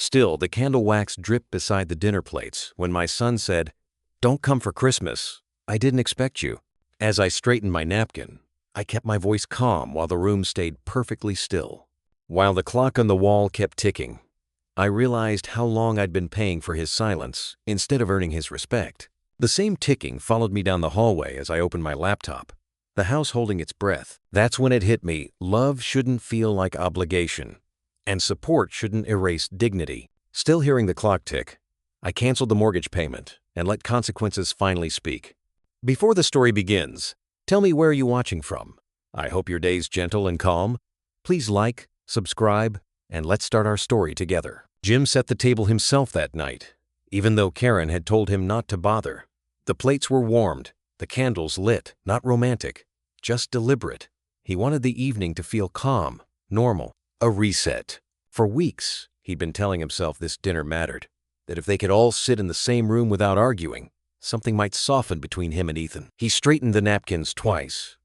Still, the candle wax dripped beside the dinner plates when my son said, "Don't come for Christmas. I didn't expect you." As I straightened my napkin, I kept my voice calm while the room stayed perfectly still. While the clock on the wall kept ticking, I realized how long I'd been paying for his silence instead of earning his respect. The same ticking followed me down the hallway as I opened my laptop, the house holding its breath. That's when it hit me: love shouldn't feel like obligation, and support shouldn't erase dignity. Still hearing the clock tick, I canceled the mortgage payment and let consequences finally speak. Before the story begins, tell me, where are you watching from? I hope your day's gentle and calm. Please like, subscribe, and let's start our story together. Jim set the table himself that night, even though Karen had told him not to bother. The plates were warmed, the candles lit, not romantic, just deliberate. He wanted the evening to feel calm, normal, a reset. For weeks, he'd been telling himself this dinner mattered, that if they could all sit in the same room without arguing, something might soften between him and Ethan. He straightened the napkins twice,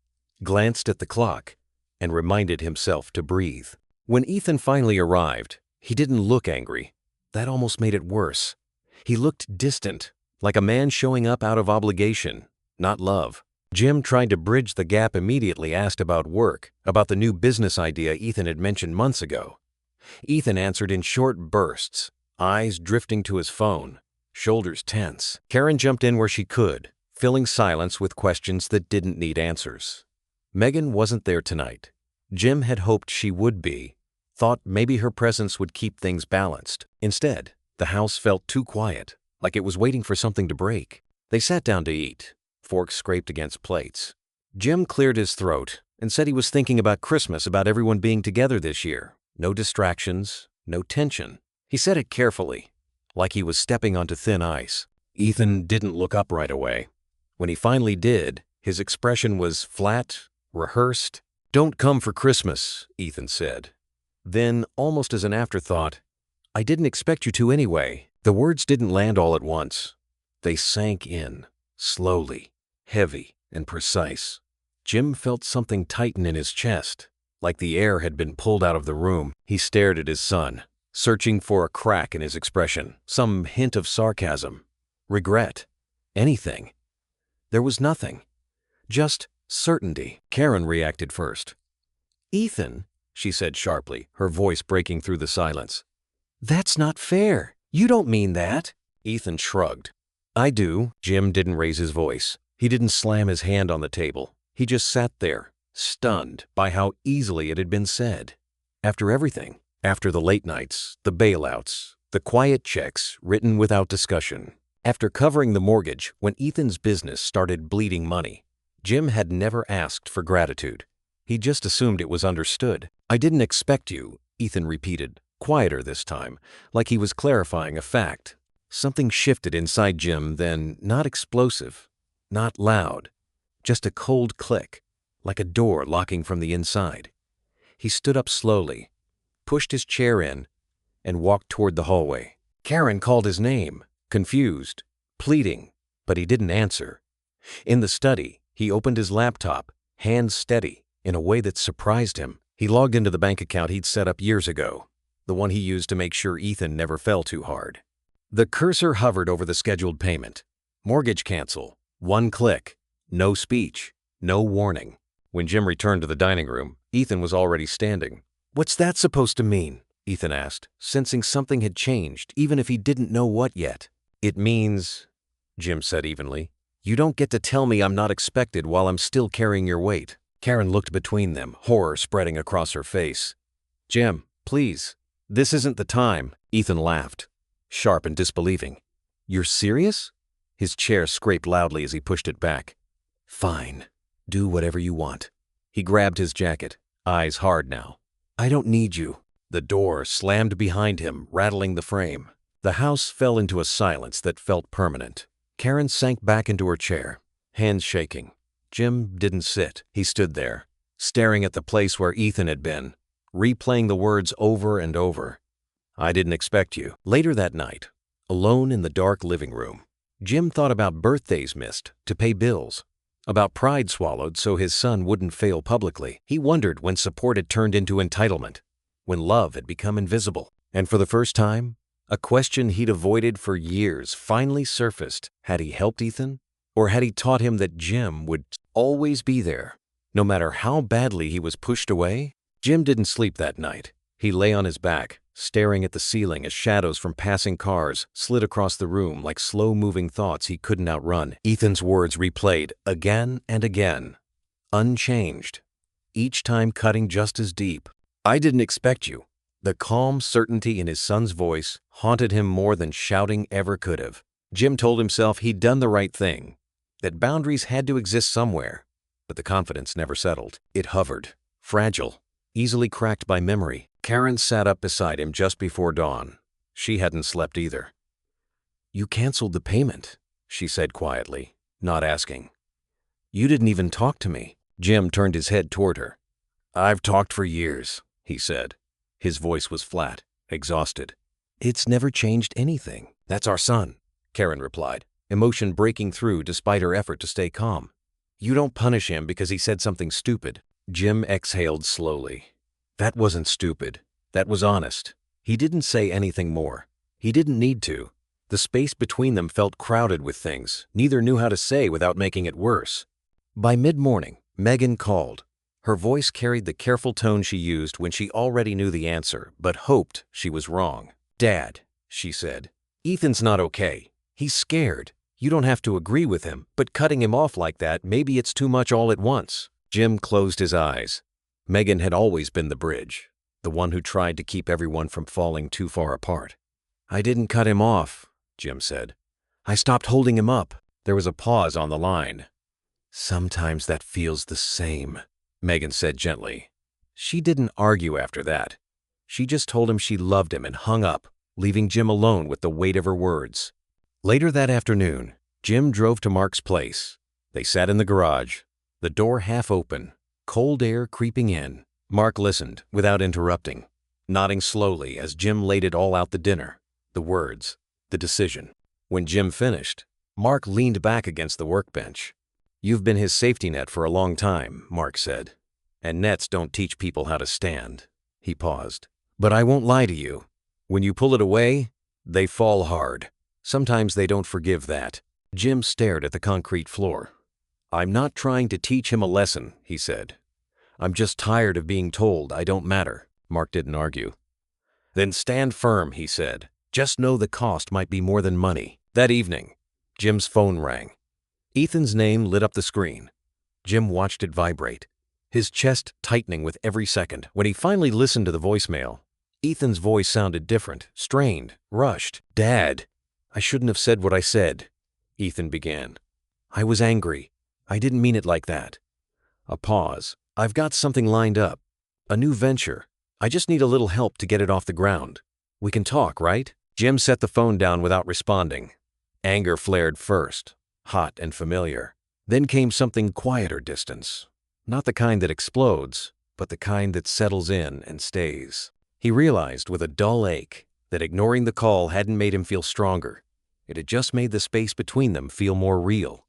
glanced at the clock, and reminded himself to breathe. When Ethan finally arrived, he didn't look angry. That almost made it worse. He looked distant, like a man showing up out of obligation, not love. Jim tried to bridge the gap, immediately asked about work, about the new business idea Ethan had mentioned months ago. Ethan answered in short bursts, eyes drifting to his phone, shoulders tense. Karen jumped in where she could, filling silence with questions that didn't need answers. Megan wasn't there tonight. Jim had hoped she would be, thought maybe her presence would keep things balanced. Instead, the house felt too quiet, like it was waiting for something to break. They sat down to eat, forks scraped against plates. Jim cleared his throat and said he was thinking about Christmas, about everyone being together this year. No distractions, no tension. He said it carefully, like he was stepping onto thin ice. Ethan didn't look up right away. When he finally did, his expression was flat, rehearsed. "Don't come for Christmas," Ethan said. Then, almost as an afterthought, "I didn't expect you to anyway." The words didn't land all at once. They sank in, slowly, heavy and precise. Jim felt something tighten in his chest, like the air had been pulled out of the room. He stared at his son, searching for a crack in his expression, some hint of sarcasm, regret, anything. There was nothing, just certainty. Karen reacted first. "Ethan," she said sharply, her voice breaking through the silence, "that's not fair. You don't mean that." Ethan shrugged. "I do." Jim didn't raise his voice. He didn't slam his hand on the table. He just sat there, stunned by how easily it had been said. After everything, after the late nights, the bailouts, the quiet checks written without discussion, after covering the mortgage when Ethan's business started bleeding money, Jim had never asked for gratitude. He just assumed it was understood. "I didn't expect you," Ethan repeated, quieter this time, like he was clarifying a fact. Something shifted inside Jim then, not explosive, not loud, just a cold click, like a door locking from the inside. He stood up slowly, pushed his chair in, and walked toward the hallway. Karen called his name, confused, pleading, but he didn't answer. In the study, he opened his laptop, hands steady, in a way that surprised him. He logged into the bank account he'd set up years ago, the one he used to make sure Ethan never fell too hard. The cursor hovered over the scheduled payment. Mortgage cancel. One click. No speech. No warning. When Jim returned to the dining room, Ethan was already standing. "What's that supposed to mean?" Ethan asked, sensing something had changed, even if he didn't know what yet. "It means," Jim said evenly, "you don't get to tell me I'm not expected while I'm still carrying your weight." Karen looked between them, horror spreading across her face. "Jim, please, this isn't the time." Ethan laughed, sharp and disbelieving. "You're serious?" His chair scraped loudly as he pushed it back. "Fine. Do whatever you want." He grabbed his jacket, eyes hard now. "I don't need you." The door slammed behind him, rattling the frame. The house fell into a silence that felt permanent. Karen sank back into her chair, hands shaking. Jim didn't sit. He stood there, staring at the place where Ethan had been, replaying the words over and over. "I didn't expect you." Later that night, alone in the dark living room, Jim thought about birthdays missed to pay bills, about pride swallowed so his son wouldn't fail publicly. He wondered when support had turned into entitlement, when love had become invisible. And for the first time, A question he'd avoided for years finally surfaced. Had he helped Ethan? Or had he taught him that Jim would always be there, no matter how badly he was pushed away? Jim didn't sleep that night. He lay on his back, staring at the ceiling as shadows from passing cars slid across the room like slow-moving thoughts he couldn't outrun. Ethan's words replayed again and again, unchanged, each time cutting just as deep. "I didn't expect you." The calm certainty in his son's voice haunted him more than shouting ever could have. Jim told himself he'd done the right thing, that boundaries had to exist somewhere, but the confidence never settled. It hovered, fragile, easily cracked by memory. Karen sat up beside him just before dawn. She hadn't slept either. "You canceled the payment," she said quietly, not asking. "You didn't even talk to me." Jim turned his head toward her. "I've talked for years," he said. His voice was flat, exhausted. "It's never changed anything." "That's our son," Karen replied, emotion breaking through despite her effort to stay calm. "You don't punish him because he said something stupid." Jim exhaled slowly. That wasn't stupid. That was honest. He didn't say anything more. He didn't need to. The space between them felt crowded with things neither knew how to say without making it worse. By mid-morning, Megan called. Her voice carried the careful tone she used when she already knew the answer, but hoped she was wrong. "Dad," she said, "Ethan's not okay. He's scared. You don't have to agree with him, but cutting him off like that, maybe it's too much all at once." Jim closed his eyes. Megan had always been the bridge, the one who tried to keep everyone from falling too far apart. "I didn't cut him off," Jim said. "I stopped holding him up." There was a pause on the line. "Sometimes that feels the same," Megan said gently. She didn't argue after that. She just told him she loved him and hung up, leaving Jim alone with the weight of her words. Later that afternoon, Jim drove to Mark's place. They sat in the garage, the door half open, cold air creeping in. Mark listened without interrupting, nodding slowly as Jim laid it all out: the dinner, the words, the decision. When Jim finished, Mark leaned back against the workbench. "You've been his safety net for a long time," Mark said. "And nets don't teach people how to stand." He paused. "But I won't lie to you. When you pull it away, they fall hard. Sometimes they don't forgive that." Jim stared at the concrete floor. "I'm not trying to teach him a lesson," he said. "I'm just tired of being told I don't matter." Mark didn't argue. "Then stand firm," he said. "Just know the cost might be more than money." That evening, Jim's phone rang. Ethan's name lit up the screen. Jim watched it vibrate, his chest tightening with every second. When he finally listened to the voicemail, Ethan's voice sounded different, strained, rushed. "Dad, I shouldn't have said what I said," Ethan began. "I was angry. I didn't mean it like that." A pause. "I've got something lined up. A new venture. I just need a little help to get it off the ground. We can talk, right?" Jim set the phone down without responding. Anger flared first, hot and familiar. Then came something quieter: distance. Not the kind that explodes, but the kind that settles in and stays. He realized with a dull ache that ignoring the call hadn't made him feel stronger. It had just made the space between them feel more real.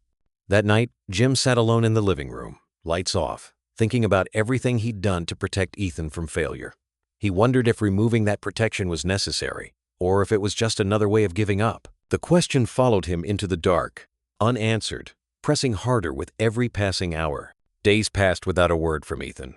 That night, Jim sat alone in the living room, lights off, thinking about everything he'd done to protect Ethan from failure. He wondered if removing that protection was necessary, or if it was just another way of giving up. The question followed him into the dark, unanswered, pressing harder with every passing hour. Days passed without a word from Ethan.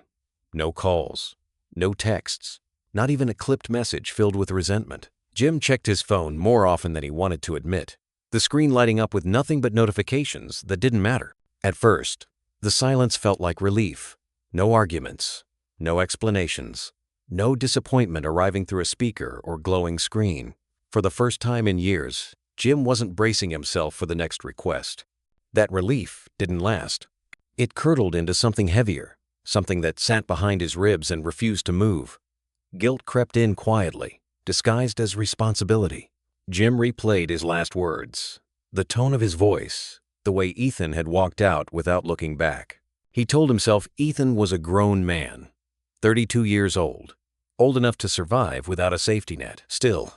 No calls, no texts, not even a clipped message filled with resentment. Jim checked his phone more often than he wanted to admit, the screen lighting up with nothing but notifications that didn't matter. At first, the silence felt like relief. No arguments, no explanations, no disappointment arriving through a speaker or glowing screen. For the first time in years, Jim wasn't bracing himself for the next request. That relief didn't last. It curdled into something heavier, something that sat behind his ribs and refused to move. Guilt crept in quietly, disguised as responsibility. Jim replayed his last words, the tone of his voice, the way Ethan had walked out without looking back. He told himself Ethan was a grown man, 32 years old enough to survive without a safety net. Still,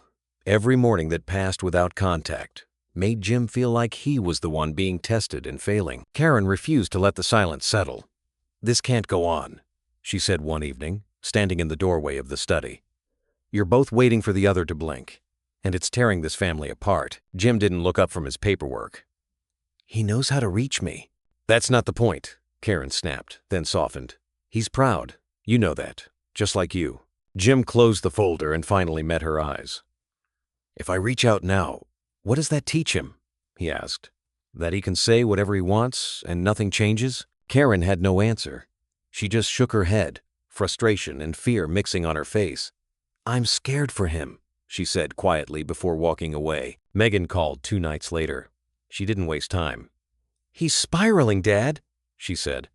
every morning that passed without contact made Jim feel like he was the one being tested and failing. Karen refused to let the silence settle. "This can't go on," she said one evening, standing in the doorway of the study. "You're both waiting for the other to blink, and it's tearing this family apart. Jim didn't look up from his paperwork. He knows how to reach me. That's not the point, Karen snapped, then softened. He's proud. You know that. Just like you. Jim closed the folder and finally met her eyes. If I reach out now, what does that teach him? He asked. That he can say whatever he wants and nothing changes? Karen had no answer. She just shook her head, frustration and fear mixing on her face. I'm scared for him, she said quietly before walking away. Megan called 2 nights later. She didn't waste time. He's spiraling, Dad, she said.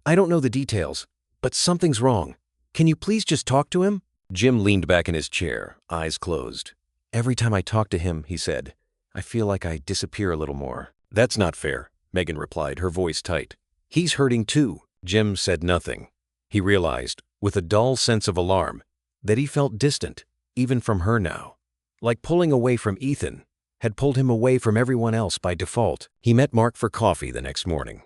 I don't know the details, but something's wrong. Can you please just talk to him? Jim leaned back in his chair, eyes closed. Every time I talk to him, he said, I feel like I disappear a little more. That's not fair, Megan replied, her voice tight. He's hurting too. Jim said nothing. He realized, with a dull sense of alarm, that he felt distant, even from her now. Like pulling away from Ethan had pulled him away from everyone else by default. He met Mark for coffee the next morning.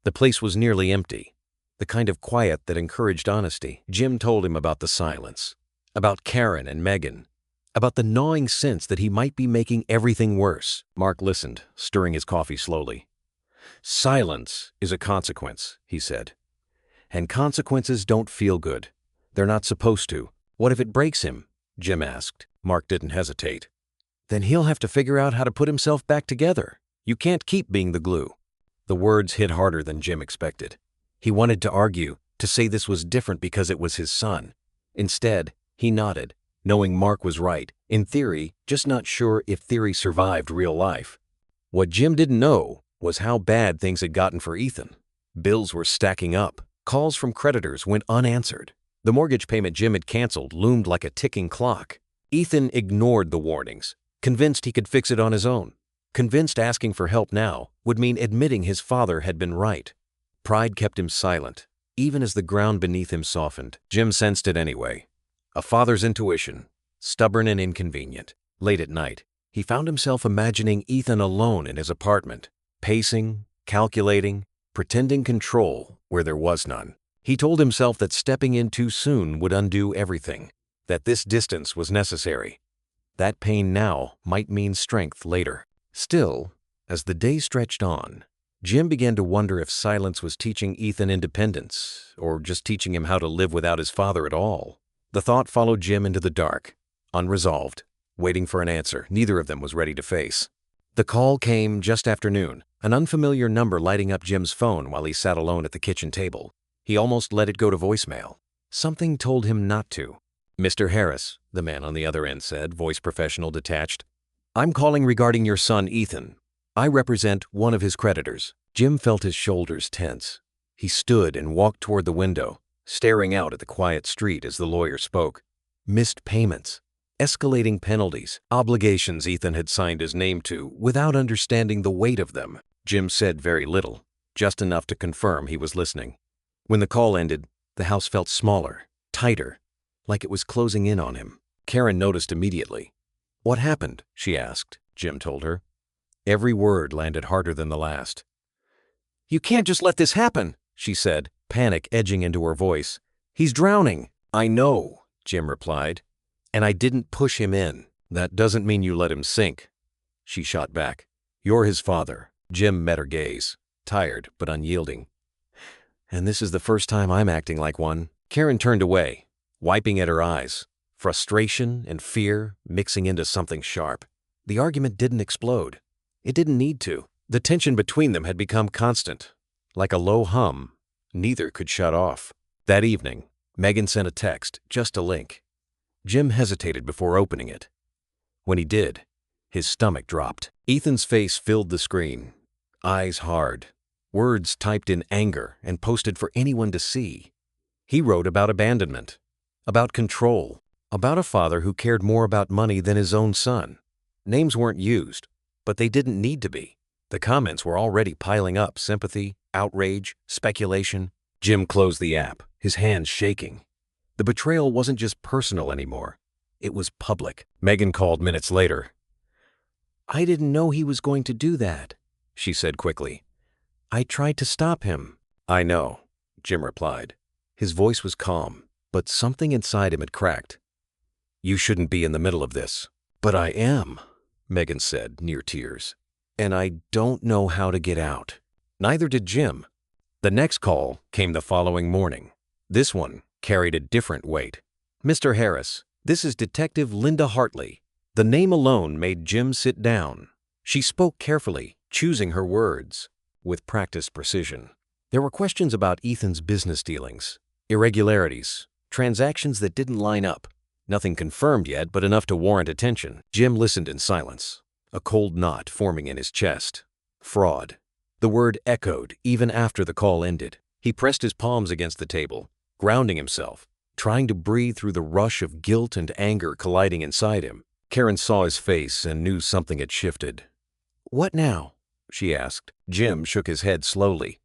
The place was nearly empty, the kind of quiet that encouraged honesty. Jim told him about the silence, about Karen and Megan, about the gnawing sense that he might be making everything worse. Mark listened, stirring his coffee slowly. Silence is a consequence, he said. And consequences don't feel good. They're not supposed to. What if it breaks him? Jim asked. Mark didn't hesitate. Then he'll have to figure out how to put himself back together. You can't keep being the glue. The words hit harder than Jim expected. He wanted to argue, to say this was different because it was his son. Instead, he nodded, knowing Mark was right, in theory, just not sure if theory survived real life. What Jim didn't know was how bad things had gotten for Ethan. Bills were stacking up. Calls from creditors went unanswered. The mortgage payment Jim had canceled loomed like a ticking clock. Ethan ignored the warnings, convinced he could fix it on his own. Convinced asking for help now would mean admitting his father had been right. Pride kept him silent, even as the ground beneath him softened. Jim sensed it anyway. A father's intuition, stubborn and inconvenient. Late at night, he found himself imagining Ethan alone in his apartment, pacing, calculating, pretending control where there was none. He told himself that stepping in too soon would undo everything, that this distance was necessary. That pain now might mean strength later. Still, as the day stretched on, Jim began to wonder if silence was teaching Ethan independence, or just teaching him how to live without his father at all. The thought followed Jim into the dark, unresolved, waiting for an answer neither of them was ready to face. The call came just after noon, an unfamiliar number lighting up Jim's phone while he sat alone at the kitchen table. He almost let it go to voicemail. Something told him not to. Mr. Harris, the man on the other end said, voice professional detached. I'm calling regarding your son, Ethan. I represent one of his creditors. Jim felt his shoulders tense. He stood and walked toward the window, staring out at the quiet street as the lawyer spoke. Missed payments, escalating penalties, obligations Ethan had signed his name to without understanding the weight of them. Jim said very little, just enough to confirm he was listening. When the call ended, the house felt smaller, tighter, like it was closing in on him. Karen noticed immediately. What happened? She asked. Jim told her. Every word landed harder than the last. You can't just let this happen, she said, panic edging into her voice. He's drowning. I know, Jim replied. And I didn't push him in. That doesn't mean you let him sink. She shot back. You're his father. Jim met her gaze, tired but unyielding. And this is the first time I'm acting like one. Karen turned away, wiping at her eyes, frustration and fear mixing into something sharp. The argument didn't explode. It didn't need to. The tension between them had become constant. Like a low hum, neither could shut off. That evening, Megan sent a text, just a link. Jim hesitated before opening it. When he did, his stomach dropped. Ethan's face filled the screen, eyes hard, words typed in anger and posted for anyone to see. He wrote about abandonment, about control, about a father who cared more about money than his own son. Names weren't used, but they didn't need to be. The comments were already piling up sympathy, outrage, speculation. Jim closed the app, his hands shaking. The betrayal wasn't just personal anymore. It was public. Megan called minutes later. I didn't know he was going to do that, she said quickly. I tried to stop him. I know, Jim replied. His voice was calm, but something inside him had cracked. You shouldn't be in the middle of this. "But I am," Megan said, near tears. "And I don't know how to get out." Neither did Jim. The next call came the following morning. This one carried a different weight. "Mr. Harris, this is Detective Linda Hartley." The name alone made Jim sit down. She spoke carefully, choosing her words with practiced precision. There were questions about Ethan's business dealings, irregularities, transactions that didn't line up. Nothing confirmed yet, but enough to warrant attention. Jim listened in silence, a cold knot forming in his chest. Fraud. The word echoed even after the call ended. He pressed his palms against the table, grounding himself, trying to breathe through the rush of guilt and anger colliding inside him. Karen saw his face and knew something had shifted. "What now?" she asked. Jim shook his head slowly.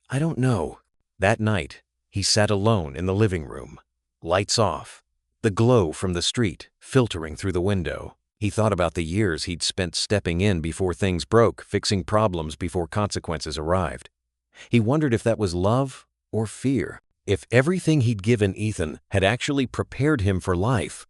"I don't know." That night, he sat alone in the living room. Lights off, the glow from the street filtering through the window. He thought about the years he'd spent stepping in before things broke, fixing problems before consequences arrived. He wondered if that was love or fear, if everything he'd given Ethan had actually prepared him for life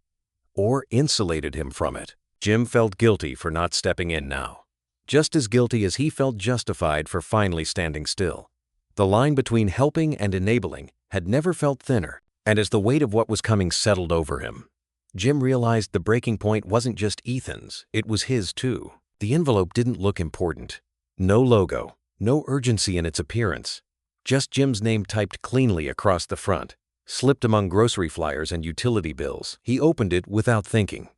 or insulated him from it. Jim felt guilty for not stepping in now, just as guilty as he felt justified for finally standing still. The line between helping and enabling had never felt thinner, and as the weight of what was coming settled over him, Jim realized the breaking point wasn't just Ethan's, it was his too. The envelope didn't look important. No logo, no urgency in its appearance. Just Jim's name typed cleanly across the front, slipped among grocery flyers and utility bills. He opened it without thinking,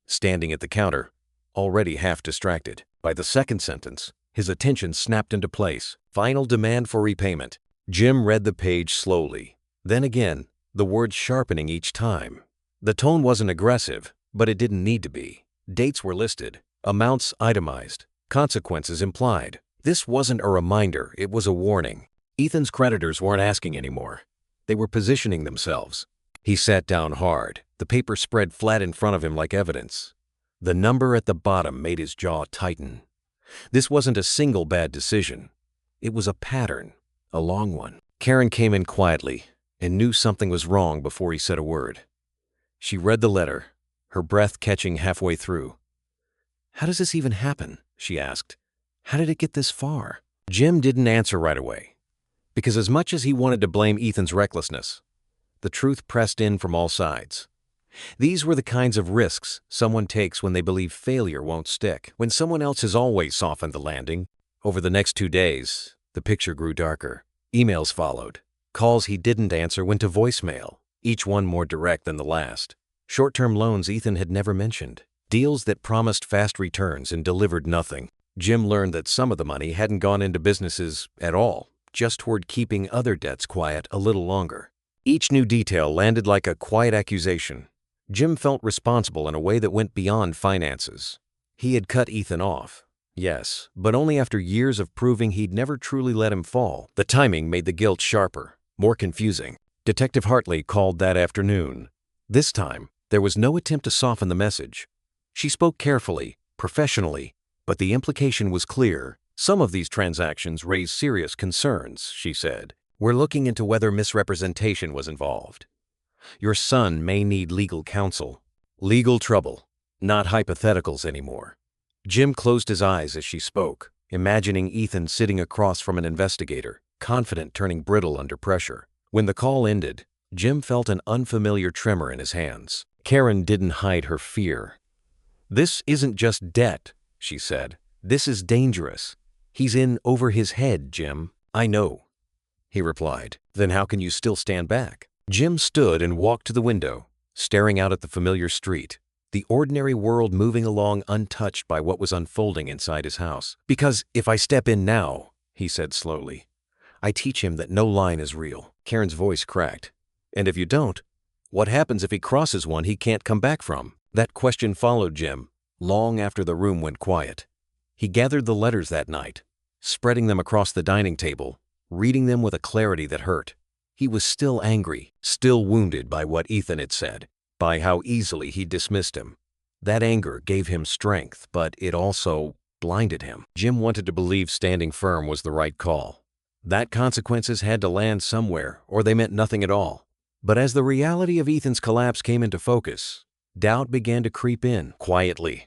standing at the counter, already half distracted. By the second sentence, his attention snapped into place. Final demand for repayment. Jim read the page slowly, then again, the words sharpening each time. The tone wasn't aggressive, but it didn't need to be. Dates were listed, amounts itemized, consequences implied. This wasn't a reminder, it was a warning. Ethan's creditors weren't asking anymore. They were positioning themselves. He sat down hard, the paper spread flat in front of him like evidence. The number at the bottom made his jaw tighten. This wasn't a single bad decision. It was a pattern, a long one. Karen came in quietly and knew something was wrong before he said a word. She read the letter, her breath catching halfway through. "How does this even happen?" she asked. "How did it get this far?" Jim didn't answer right away, because as much as he wanted to blame Ethan's recklessness, the truth pressed in from all sides. These were the kinds of risks someone takes when they believe failure won't stick, when someone else has always softened the landing. Over the next 2 days, the picture grew darker. Emails followed. Calls he didn't answer went to voicemail, each one more direct than the last. Short-term loans Ethan had never mentioned. Deals that promised fast returns and delivered nothing. Jim learned that some of the money hadn't gone into businesses at all, just toward keeping other debts quiet a little longer. Each new detail landed like a quiet accusation. Jim felt responsible in a way that went beyond finances. He had cut Ethan off, yes, but only after years of proving he'd never truly let him fall. The timing made the guilt sharper, more confusing. Detective Hartley called that afternoon. This time, there was no attempt to soften the message. She spoke carefully, professionally, but the implication was clear. "Some of these transactions raise serious concerns," she said. "We're looking into whether misrepresentation was involved. Your son may need legal counsel." Legal trouble, not hypotheticals anymore. Jim closed his eyes as she spoke, imagining Ethan sitting across from an investigator, confident turning brittle under pressure. When the call ended, Jim felt an unfamiliar tremor in his hands. Karen didn't hide her fear. "This isn't just debt," she said. "This is dangerous. He's in over his head, Jim." "I know," he replied. "Then how can you still stand back?" Jim stood and walked to the window, staring out at the familiar street, the ordinary world moving along untouched by what was unfolding inside his house. "Because if I step in now," he said slowly, "I teach him that no line is real." Karen's voice cracked. "And if you don't, what happens if he crosses one he can't come back from?" That question followed Jim, long after the room went quiet. He gathered the letters that night, spreading them across the dining table, reading them with a clarity that hurt. He was still angry, still wounded by what Ethan had said, by how easily he dismissed him. That anger gave him strength, but it also blinded him. Jim wanted to believe standing firm was the right call, that consequences had to land somewhere or they meant nothing at all. But as the reality of Ethan's collapse came into focus, Doubt began to creep in, quietly,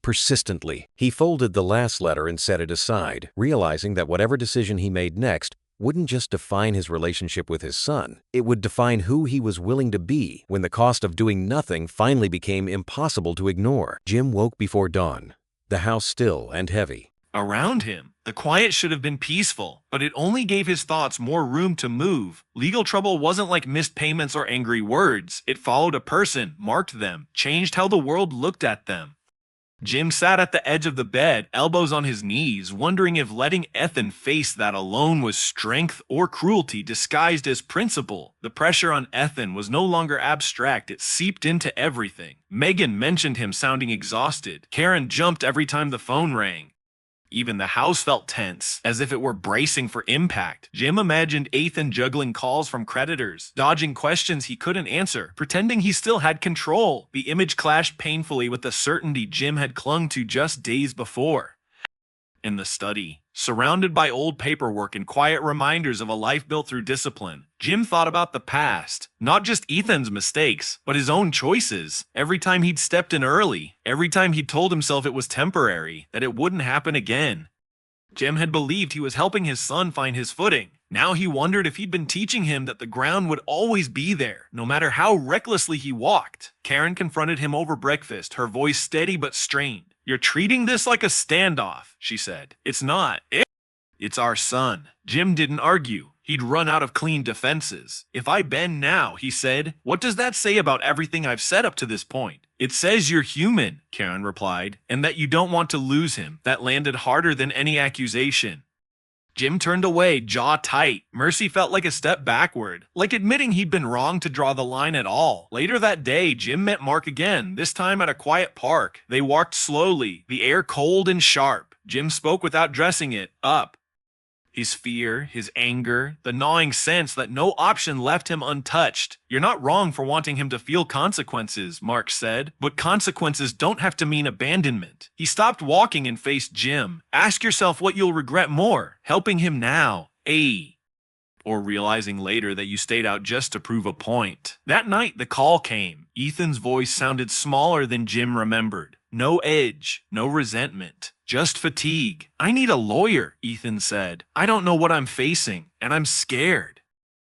persistently. He folded the last letter and set it aside, realizing that whatever decision he made next wouldn't just define his relationship with his son, it would define who he was willing to be when the cost of doing nothing finally became impossible to ignore. Jim woke before dawn, the house still and heavy. Around him, the quiet should have been peaceful, but it only gave his thoughts more room to move. Legal trouble wasn't like missed payments or angry words. It followed a person, marked them, changed how the world looked at them. Jim sat at the edge of the bed, elbows on his knees, wondering if letting Ethan face that alone was strength or cruelty disguised as principle. The pressure on Ethan was no longer abstract, it seeped into everything. Megan mentioned him sounding exhausted. Karen jumped every time the phone rang. Even the house felt tense, as if it were bracing for impact. Jim imagined Ethan juggling calls from creditors, dodging questions he couldn't answer, pretending he still had control. The image clashed painfully with the certainty Jim had clung to just days before. In the study, surrounded by old paperwork and quiet reminders of a life built through discipline, Jim thought about the past, not just Ethan's mistakes, but his own choices. Every time he'd stepped in early, every time he'd told himself it was temporary, that it wouldn't happen again. Jim had believed he was helping his son find his footing. Now he wondered if he'd been teaching him that the ground would always be there, no matter how recklessly he walked. Karen confronted him over breakfast, her voice steady but strained. "You're treating this like a standoff," she said. "It's not. It's our son." Jim didn't argue. He'd run out of clean defenses. "If I bend now," he said, "what does that say about everything I've said up to this point?" "It says you're human," Karen replied, "and that you don't want to lose him." That landed harder than any accusation. Jim turned away, jaw tight. Mercy felt like a step backward, like admitting he'd been wrong to draw the line at all. Later that day, Jim met Mark again, this time at a quiet park. They walked slowly, the air cold and sharp. Jim spoke without dressing it up. His fear, his anger, the gnawing sense that no option left him untouched. "You're not wrong for wanting him to feel consequences," Mark said, "but consequences don't have to mean abandonment." He stopped walking and faced Jim. "Ask yourself what you'll regret more, helping him now, or realizing later that you stayed out just to prove a point." That night, the call came. Ethan's voice sounded smaller than Jim remembered. No edge, no resentment, just fatigue. "I need a lawyer," Ethan said. "I don't know what I'm facing, and I'm scared."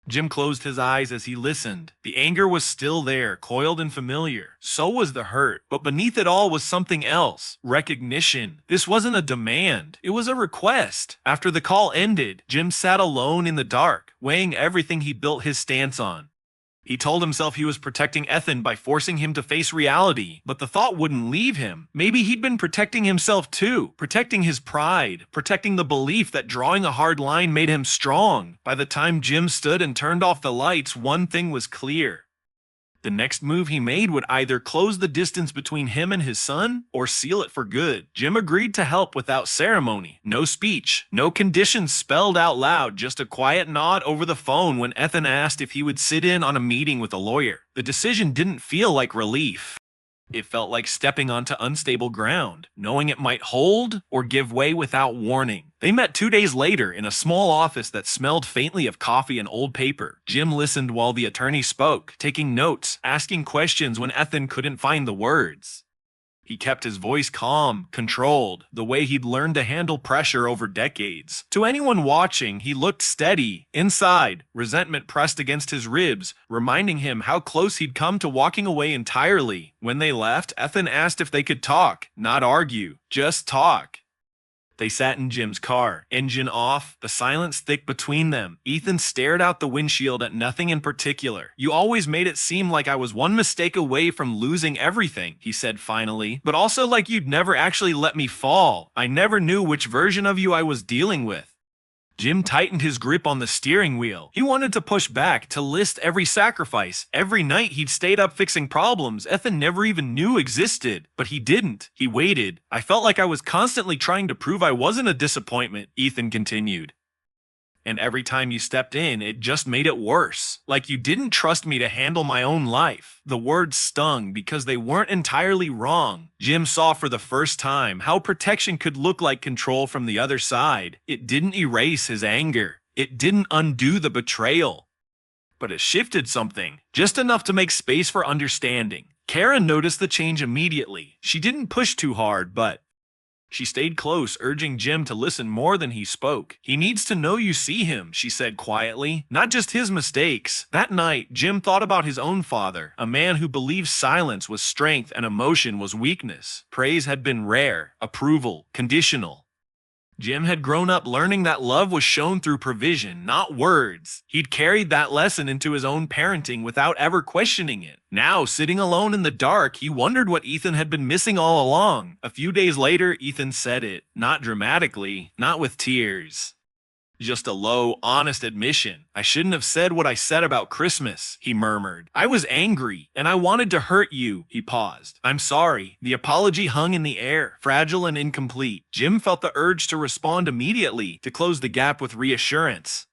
Jim closed his eyes as he listened. The anger was still there, coiled and familiar. So was the hurt. But beneath it all was something else. Recognition. This wasn't a demand. It was a request. After the call ended, Jim sat alone in the dark, weighing everything he built his stance on. He told himself he was protecting Ethan by forcing him to face reality, but the thought wouldn't leave him. Maybe he'd been protecting himself too, protecting his pride, protecting the belief that drawing a hard line made him strong. By the time Jim stood and turned off the lights, one thing was clear. The next move he made would either close the distance between him and his son, or seal it for good. Jim agreed to help without ceremony. No speech, no conditions spelled out loud, just a quiet nod over the phone when Ethan asked if he would sit in on a meeting with a lawyer. The decision didn't feel like relief. It felt like stepping onto unstable ground, knowing it might hold or give way without warning. They met 2 days later in a small office that smelled faintly of coffee and old paper. Jim listened while the attorney spoke, taking notes, asking questions when Ethan couldn't find the words. He kept his voice calm, controlled, the way he'd learned to handle pressure over decades. To anyone watching, he looked steady. Inside, resentment pressed against his ribs, reminding him how close he'd come to walking away entirely. When they left, Ethan asked if they could talk, not argue, just talk. They sat in Jim's car, engine off, the silence thick between them. Ethan stared out the windshield at nothing in particular. "You always made it seem like I was one mistake away from losing everything," he said finally, "but also like you'd never actually let me fall. I never knew which version of you I was dealing with." Jim tightened his grip on the steering wheel. He wanted to push back, to list every sacrifice. Every night he'd stayed up fixing problems Ethan never even knew existed. But he didn't. He waited. "I felt like I was constantly trying to prove I wasn't a disappointment," Ethan continued. "And every time you stepped in, it just made it worse. Like you didn't trust me to handle my own life." The words stung because they weren't entirely wrong. Jim saw for the first time how protection could look like control from the other side. It didn't erase his anger. It didn't undo the betrayal. But it shifted something, just enough to make space for understanding. Karen noticed the change immediately. She didn't push too hard, but she stayed close, urging Jim to listen more than he spoke. He needs to know you see him, she said quietly, not just his mistakes. That night, Jim thought about his own father, a man who believed silence was strength and emotion was weakness. Praise had been rare, approval, conditional. Jim had grown up learning that love was shown through provision, not words. He'd carried that lesson into his own parenting without ever questioning it. Now, sitting alone in the dark, he wondered what Ethan had been missing all along. A few days later, Ethan said it, not dramatically, not with tears. Just a low, honest admission. I shouldn't have said what I said about Christmas, he murmured. I was angry, and I wanted to hurt you, he paused. I'm sorry. The apology hung in the air, fragile and incomplete. Jim felt the urge to respond immediately, to close the gap with reassurance.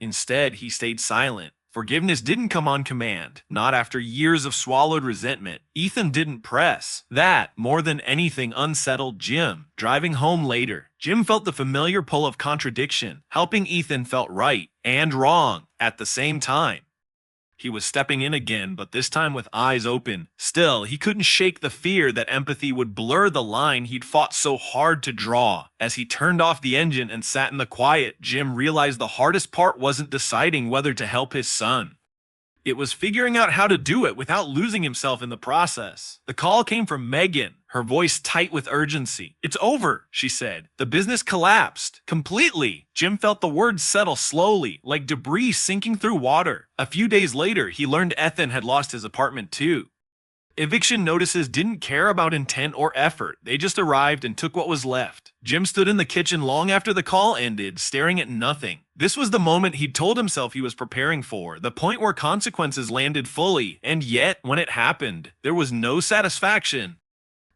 Instead, he stayed silent. Forgiveness didn't come on command, not after years of swallowed resentment. Ethan didn't press. That, more than anything, unsettled Jim. Driving home later, Jim felt the familiar pull of contradiction. Helping Ethan felt right and wrong at the same time. He was stepping in again, but this time with eyes open. Still, he couldn't shake the fear that empathy would blur the line he'd fought so hard to draw. As he turned off the engine and sat in the quiet, Jim realized the hardest part wasn't deciding whether to help his son. It was figuring out how to do it without losing himself in the process. The call came from Megan, her voice tight with urgency. It's over, she said. The business collapsed. Completely. Jim felt the words settle slowly, like debris sinking through water. A few days later, he learned Ethan had lost his apartment too. Eviction notices didn't care about intent or effort. They just arrived and took what was left. Jim stood in the kitchen long after the call ended, staring at nothing. This was the moment he'd told himself he was preparing for, the point where consequences landed fully. And yet, when it happened, there was no satisfaction.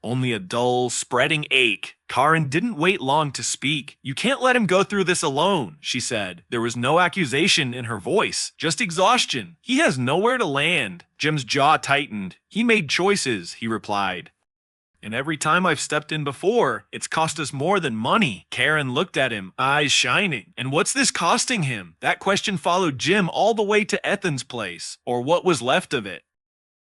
Only a dull, spreading ache. Karen didn't wait long to speak. You can't let him go through this alone, she said. There was no accusation in her voice, just exhaustion. He has nowhere to land. Jim's jaw tightened. He made choices, he replied. And every time I've stepped in before, it's cost us more than money. Karen looked at him, eyes shining. And what's this costing him? That question followed Jim all the way to Ethan's place, or what was left of it.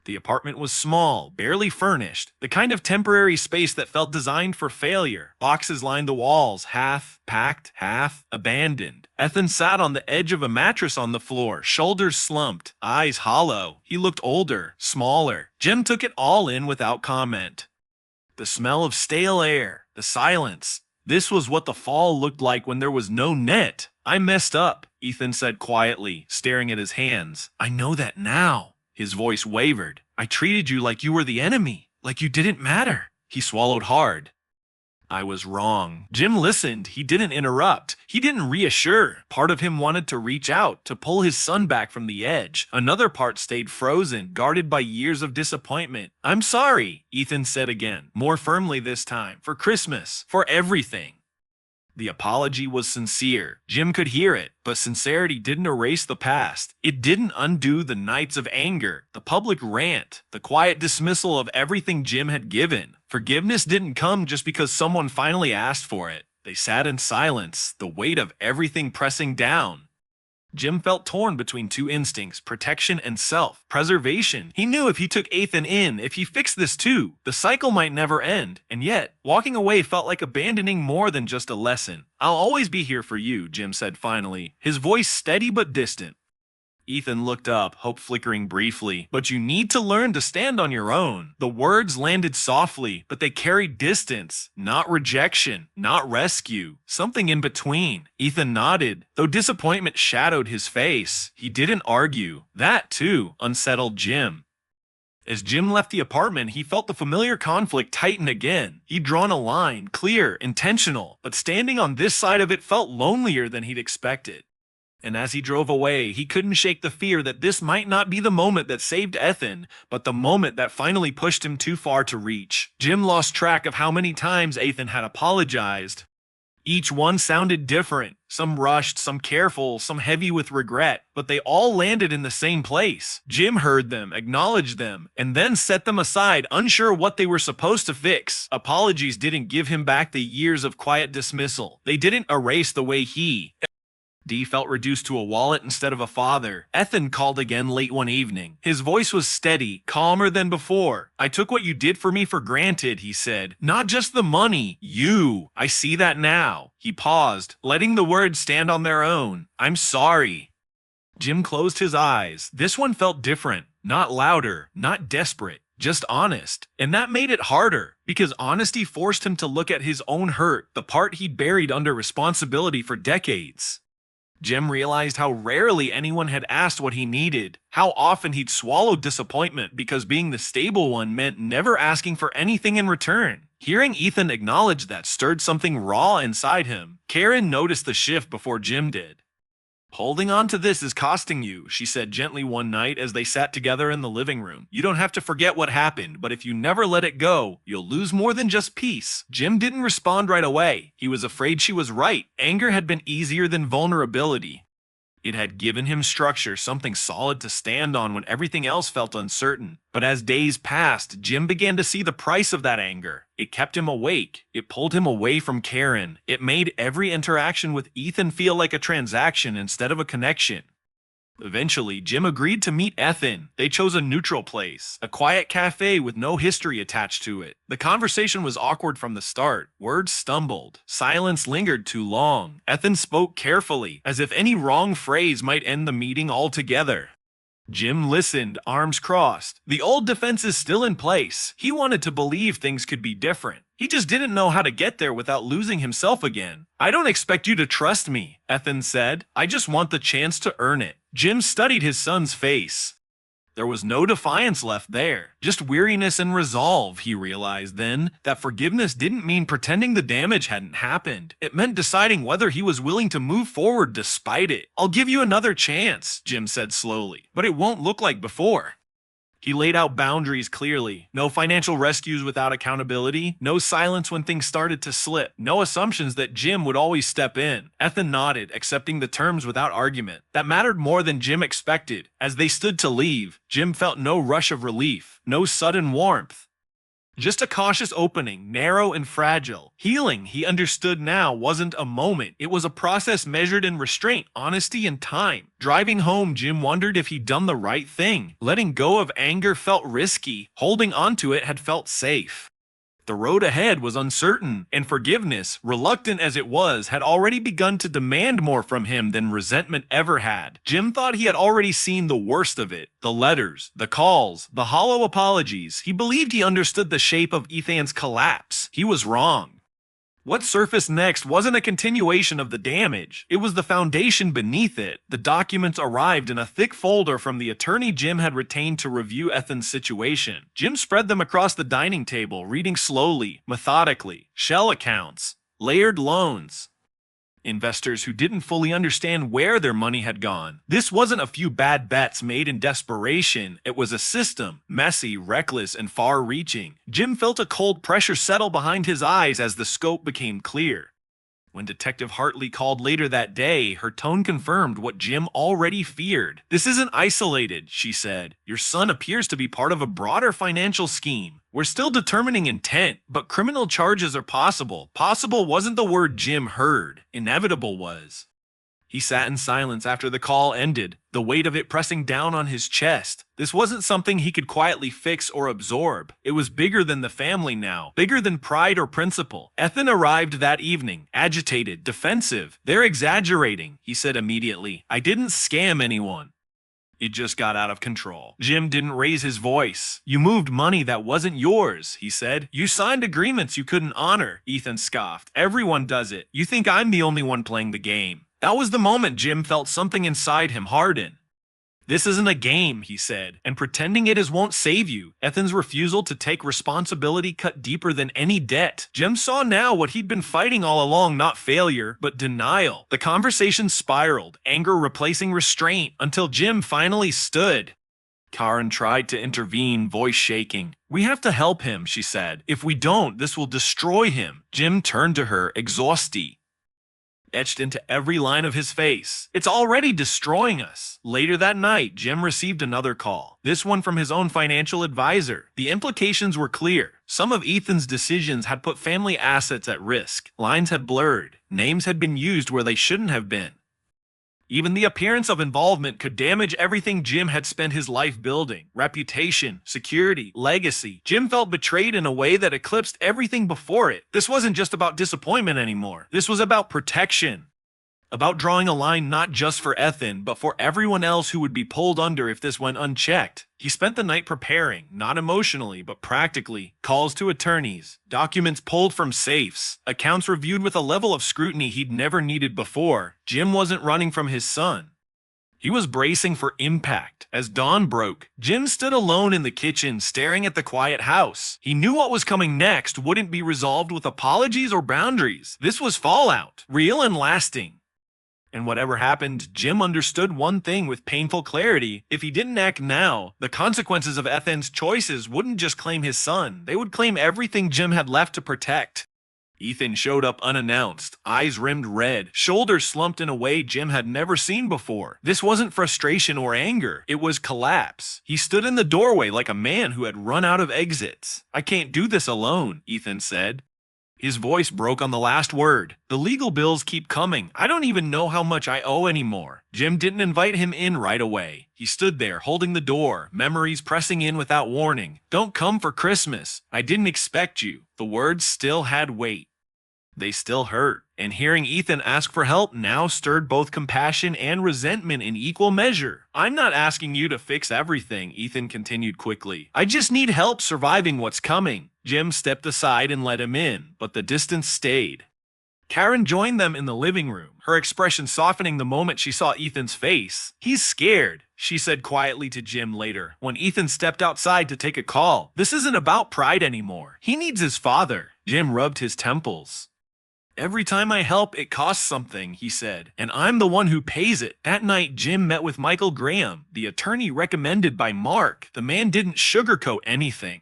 The apartment was small, barely furnished, the kind of temporary space that felt designed for failure. Boxes lined the walls, half packed, half abandoned. Ethan sat on the edge of a mattress on the floor, shoulders slumped, eyes hollow. He looked older, smaller. Jim took it all in without comment. The smell of stale air, the silence. This was what the fall looked like when there was no net. I messed up, Ethan said quietly, staring at his hands. I know that now. His voice wavered. I treated you like you were the enemy, like you didn't matter. He swallowed hard. I was wrong. Jim listened. He didn't interrupt. He didn't reassure. Part of him wanted to reach out, to pull his son back from the edge. Another part stayed frozen, guarded by years of disappointment. I'm sorry, Ethan said again, more firmly this time, for Christmas, for everything. The apology was sincere. Jim could hear it, but sincerity didn't erase the past. It didn't undo the nights of anger, the public rant, the quiet dismissal of everything Jim had given. Forgiveness didn't come just because someone finally asked for it. They sat in silence, the weight of everything pressing down. Jim felt torn between two instincts, protection and self-preservation. He knew if he took Ethan in, if he fixed this too, the cycle might never end. And yet, walking away felt like abandoning more than just a lesson. I'll always be here for you, Jim said finally, his voice steady but distant. Ethan looked up, hope flickering briefly. But you need to learn to stand on your own. The words landed softly, but they carried distance. Not rejection, not rescue. Something in between. Ethan nodded. Though disappointment shadowed his face, he didn't argue. That, too, unsettled Jim. As Jim left the apartment, he felt the familiar conflict tighten again. He'd drawn a line, clear, intentional, but standing on this side of it felt lonelier than he'd expected. And as he drove away, he couldn't shake the fear that this might not be the moment that saved Ethan, but the moment that finally pushed him too far to reach. Jim lost track of how many times Ethan had apologized. Each one sounded different, some rushed, some careful, some heavy with regret, but they all landed in the same place. Jim heard them, acknowledged them, and then set them aside, unsure what they were supposed to fix. Apologies didn't give him back the years of quiet dismissal. They didn't erase the way he Dee felt reduced to a wallet instead of a father. Ethan called again late one evening. His voice was steady, calmer than before. "I took what you did for me for granted," he said. "Not just the money. You. I see that now." He paused, letting the words stand on their own. "I'm sorry." Jim closed his eyes. This one felt different. Not louder, not desperate, just honest. And that made it harder, because honesty forced him to look at his own hurt, the part he'd buried under responsibility for decades. Jim realized how rarely anyone had asked what he needed, how often he'd swallowed disappointment because being the stable one meant never asking for anything in return. Hearing Ethan acknowledge that stirred something raw inside him. Karen noticed the shift before Jim did. "Holding on to this is costing you," she said gently one night as they sat together in the living room. "You don't have to forget what happened, but if you never let it go, you'll lose more than just peace." Jim didn't respond right away. He was afraid she was right. Anger had been easier than vulnerability. It had given him structure, something solid to stand on when everything else felt uncertain. But as days passed, Jim began to see the price of that anger. It kept him awake. It pulled him away from Karen. It made every interaction with Ethan feel like a transaction instead of a connection. Eventually, Jim agreed to meet Ethan. They chose a neutral place, a quiet cafe with no history attached to it. The conversation was awkward from the start. Words stumbled. Silence lingered too long. Ethan spoke carefully, as if any wrong phrase might end the meeting altogether. Jim listened, arms crossed. The old defense is still in place. He wanted to believe things could be different. He just didn't know how to get there without losing himself again. "I don't expect you to trust me," Ethan said. "I just want the chance to earn it." Jim studied his son's face. There was no defiance left there, just weariness and resolve. He realized then that forgiveness didn't mean pretending the damage hadn't happened. It meant deciding whether he was willing to move forward despite it. "I'll give you another chance," Jim said slowly, "but it won't look like before." He laid out boundaries clearly. No financial rescues without accountability. No silence when things started to slip. No assumptions that Jim would always step in. Ethan nodded, accepting the terms without argument. That mattered more than Jim expected. As they stood to leave, Jim felt no rush of relief, no sudden warmth. Just a cautious opening, narrow and fragile. Healing, he understood now, wasn't a moment. It was a process measured in restraint, honesty, and time. Driving home, Jim wondered if he'd done the right thing. Letting go of anger felt risky. Holding onto it had felt safe. The road ahead was uncertain, and forgiveness, reluctant as it was, had already begun to demand more from him than resentment ever had. Jim thought he had already seen the worst of it. The letters, the calls, the hollow apologies. He believed he understood the shape of Ethan's collapse. He was wrong. What surfaced next wasn't a continuation of the damage. It was the foundation beneath it. The documents arrived in a thick folder from the attorney Jim had retained to review Ethan's situation. Jim spread them across the dining table, reading slowly, methodically. Shell accounts, layered loans, investors who didn't fully understand where their money had gone. This wasn't a few bad bets made in desperation. It was a system, messy, reckless, and far-reaching. Jim felt a cold pressure settle behind his eyes as the scope became clear. When Detective Hartley called later that day, her tone confirmed what Jim already feared. "This isn't isolated," she said. "Your son appears to be part of a broader financial scheme. We're still determining intent, but criminal charges are possible." Possible wasn't the word Jim heard. Inevitable was. He sat in silence after the call ended, the weight of it pressing down on his chest. This wasn't something he could quietly fix or absorb. It was bigger than the family now, bigger than pride or principle. Ethan arrived that evening, agitated, defensive. "They're exaggerating," he said immediately. "I didn't scam anyone. It just got out of control." Jim didn't raise his voice. "You moved money that wasn't yours," he said. "You signed agreements you couldn't honor." Ethan scoffed. "Everyone does it. You think I'm the only one playing the game." That was the moment Jim felt something inside him harden. "This isn't a game," he said, "and pretending it is won't save you." Ethan's refusal to take responsibility cut deeper than any debt. Jim saw now what he'd been fighting all along, not failure, but denial. The conversation spiraled, anger replacing restraint, until Jim finally stood. Karen tried to intervene, voice shaking. "We have to help him," she said. "If we don't, this will destroy him." Jim turned to her, exhausted, etched into every line of his face. "It's already destroying us." Later that night, Jim received another call, this one from his own financial advisor. The implications were clear. Some of Ethan's decisions had put family assets at risk. Lines had blurred. Names had been used where they shouldn't have been. Even the appearance of involvement could damage everything Jim had spent his life building. Reputation, security, legacy. Jim felt betrayed in a way that eclipsed everything before it. This wasn't just about disappointment anymore. This was about protection. About drawing a line not just for Ethan, but for everyone else who would be pulled under if this went unchecked. He spent the night preparing, not emotionally, but practically. Calls to attorneys, documents pulled from safes, accounts reviewed with a level of scrutiny he'd never needed before. Jim wasn't running from his son. He was bracing for impact. As dawn broke, Jim stood alone in the kitchen, staring at the quiet house. He knew what was coming next wouldn't be resolved with apologies or boundaries. This was fallout, real and lasting. And whatever happened, Jim understood one thing with painful clarity. If he didn't act now, the consequences of Ethan's choices wouldn't just claim his son, they would claim everything Jim had left to protect. Ethan showed up unannounced, eyes rimmed red, shoulders slumped in a way Jim had never seen before. This wasn't frustration or anger, it was collapse. He stood in the doorway like a man who had run out of exits. "I can't do this alone," Ethan said. His voice broke on the last word. "The legal bills keep coming. I don't even know how much I owe anymore." Jim didn't invite him in right away. He stood there, holding the door, memories pressing in without warning. "Don't come for Christmas. I didn't expect you." The words still had weight. They still hurt, and hearing Ethan ask for help now stirred both compassion and resentment in equal measure. "I'm not asking you to fix everything," Ethan continued quickly. "I just need help surviving what's coming." Jim stepped aside and let him in, but the distance stayed. Karen joined them in the living room, her expression softening the moment she saw Ethan's face. "He's scared," she said quietly to Jim later, when Ethan stepped outside to take a call. "This isn't about pride anymore. He needs his father." Jim rubbed his temples. "Every time I help, it costs something," he said, "and I'm the one who pays it." That night, Jim met with Michael Graham, the attorney recommended by Mark. The man didn't sugarcoat anything.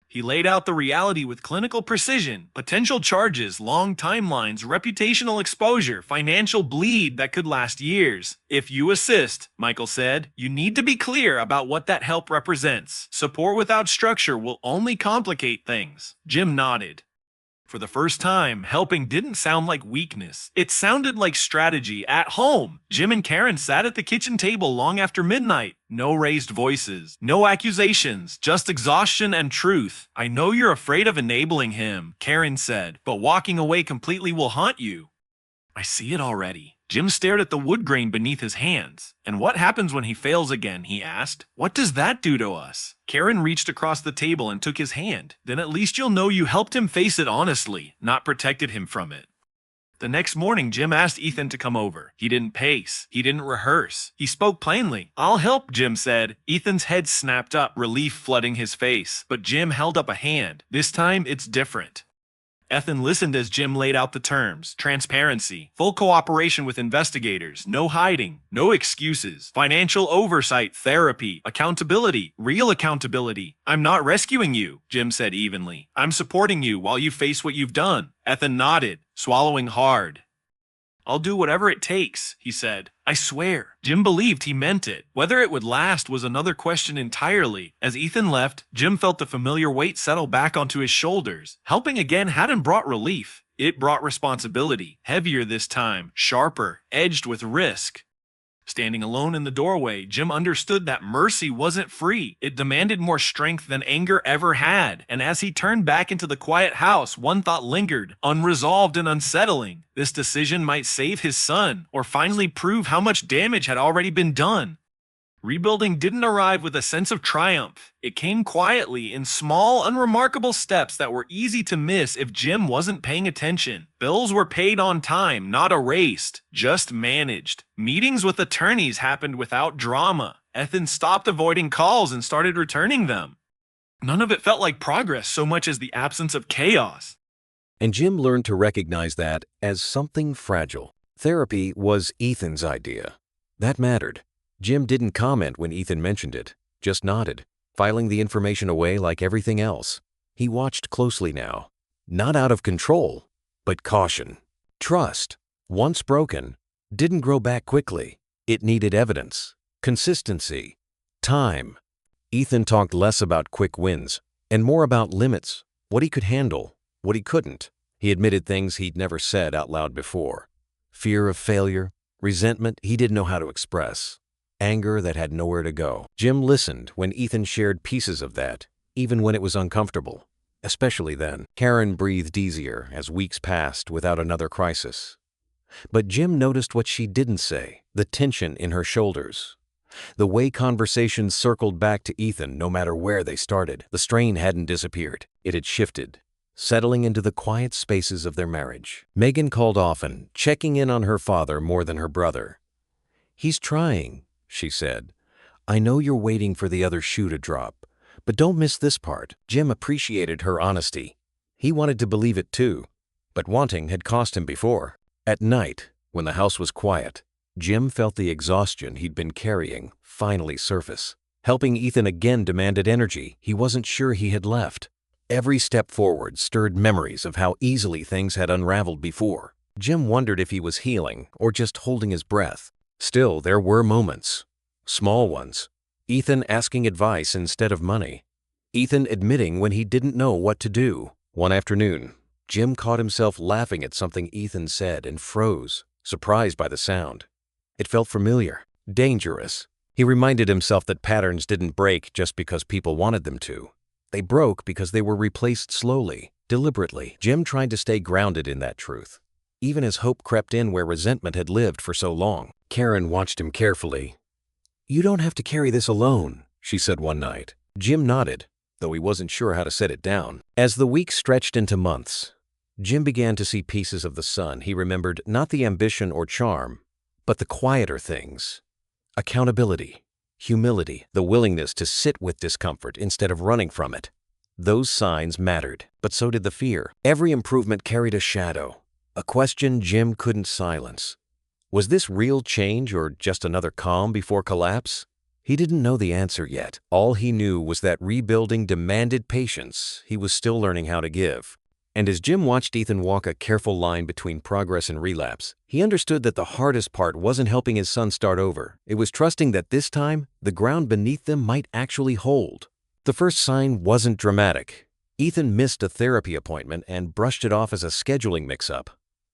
He laid out the reality with clinical precision: potential charges, long timelines, reputational exposure, financial bleed that could last years. "If you assist," Michael said, "you need to be clear about what that help represents. Support without structure will only complicate things." Jim nodded. For the first time, helping didn't sound like weakness. It sounded like strategy at home. Jim and Karen sat at the kitchen table long after midnight. No raised voices, no accusations, just exhaustion and truth. "I know you're afraid of enabling him," Karen said, "but walking away completely will haunt you." "I see it already." Jim stared at the wood grain beneath his hands. "And what happens when he fails again?" he asked. "What does that do to us?" Karen reached across the table and took his hand. "Then at least you'll know you helped him face it honestly, not protected him from it." The next morning, Jim asked Ethan to come over. He didn't pace. He didn't rehearse. He spoke plainly. "I'll help," Jim said. Ethan's head snapped up, relief flooding his face. But Jim held up a hand. "This time, it's different." Ethan listened as Jim laid out the terms: transparency, full cooperation with investigators, no hiding, no excuses, financial oversight, therapy, accountability, real accountability. "I'm not rescuing you," Jim said evenly. "I'm supporting you while you face what you've done." Ethan nodded, swallowing hard. "I'll do whatever it takes," he said. "I swear." Jim believed he meant it. Whether it would last was another question entirely. As Ethan left, Jim felt the familiar weight settle back onto his shoulders. Helping again hadn't brought relief. It brought responsibility. Heavier this time, sharper, edged with risk. Standing alone in the doorway, Jim understood that mercy wasn't free. It demanded more strength than anger ever had. And as he turned back into the quiet house, one thought lingered, unresolved and unsettling. This decision might save his son, or finally prove how much damage had already been done. Rebuilding didn't arrive with a sense of triumph. It came quietly in small, unremarkable steps that were easy to miss if Jim wasn't paying attention. Bills were paid on time, not erased, just managed. Meetings with attorneys happened without drama. Ethan stopped avoiding calls and started returning them. None of it felt like progress so much as the absence of chaos. And Jim learned to recognize that as something fragile. Therapy was Ethan's idea. That mattered. Jim didn't comment when Ethan mentioned it, just nodded, filing the information away like everything else. He watched closely now, not out of control, but caution. Trust, once broken, didn't grow back quickly. It needed evidence, consistency, time. Ethan talked less about quick wins and more about limits, what he could handle, what he couldn't. He admitted things he'd never said out loud before. Fear of failure, resentment he didn't know how to express, anger that had nowhere to go. Jim listened when Ethan shared pieces of that, even when it was uncomfortable. Especially then. Karen breathed easier as weeks passed without another crisis. But Jim noticed what she didn't say, the tension in her shoulders. The way conversations circled back to Ethan no matter where they started. The strain hadn't disappeared. It had shifted, settling into the quiet spaces of their marriage. Megan called often, checking in on her father more than her brother. "He's trying," she said. "I know you're waiting for the other shoe to drop, but don't miss this part." Jim appreciated her honesty. He wanted to believe it too, but wanting had cost him before. At night, when the house was quiet, Jim felt the exhaustion he'd been carrying finally surface. Helping Ethan again demanded energy he wasn't sure he had left. Every step forward stirred memories of how easily things had unraveled before. Jim wondered if he was healing or just holding his breath. Still, there were moments. Small ones. Ethan asking advice instead of money. Ethan admitting when he didn't know what to do. One afternoon, Jim caught himself laughing at something Ethan said and froze, surprised by the sound. It felt familiar, dangerous. He reminded himself that patterns didn't break just because people wanted them to. They broke because they were replaced slowly, deliberately. Jim tried to stay grounded in that truth, even as hope crept in where resentment had lived for so long. Karen watched him carefully. "You don't have to carry this alone," she said one night. Jim nodded, though he wasn't sure how to set it down. As the weeks stretched into months, Jim began to see pieces of the son he remembered, not the ambition or charm, but the quieter things. Accountability, humility, the willingness to sit with discomfort instead of running from it. Those signs mattered, but so did the fear. Every improvement carried a shadow, a question Jim couldn't silence. Was this real change or just another calm before collapse? He didn't know the answer yet. All he knew was that rebuilding demanded patience he was still learning how to give. And as Jim watched Ethan walk a careful line between progress and relapse, he understood that the hardest part wasn't helping his son start over. It was trusting that this time, the ground beneath them might actually hold. The first sign wasn't dramatic. Ethan missed a therapy appointment and brushed it off as a scheduling mix-up.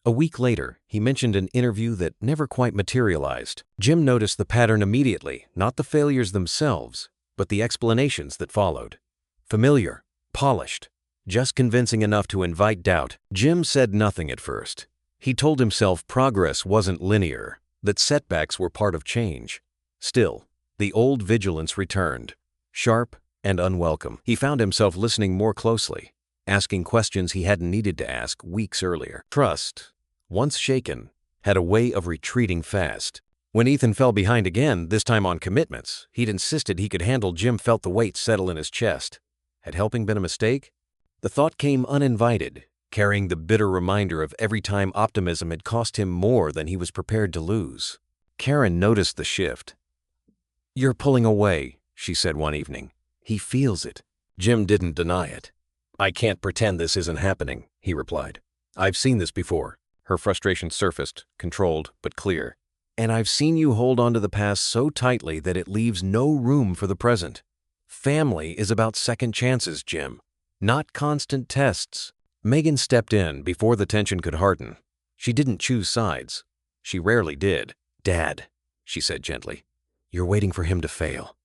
A week later, he mentioned an interview that never quite materialized. Jim noticed the pattern immediately, not the failures themselves, but the explanations that followed. Familiar, polished, just convincing enough to invite doubt. Jim said nothing at first. He told himself progress wasn't linear, that setbacks were part of change. Still, the old vigilance returned, sharp and unwelcome. He found himself listening more closely, asking questions he hadn't needed to ask weeks earlier. Trust, once shaken, had a way of retreating fast. When Ethan fell behind again, this time on commitments, he'd insisted he could handle. Jim felt the weight settle in his chest. Had helping been a mistake? The thought came uninvited, carrying the bitter reminder of every time optimism had cost him more than he was prepared to lose. Karen noticed the shift. "You're pulling away," she said one evening. "He feels it." Jim didn't deny it. "I can't pretend this isn't happening," he replied. "I've seen this before." Her frustration surfaced, controlled but clear. "And I've seen you hold on to the past so tightly that it leaves no room for the present. Family is about second chances, Jim, not constant tests." Megan stepped in before the tension could harden. She didn't choose sides. She rarely did. "Dad," she said gently, "you're waiting for him to fail.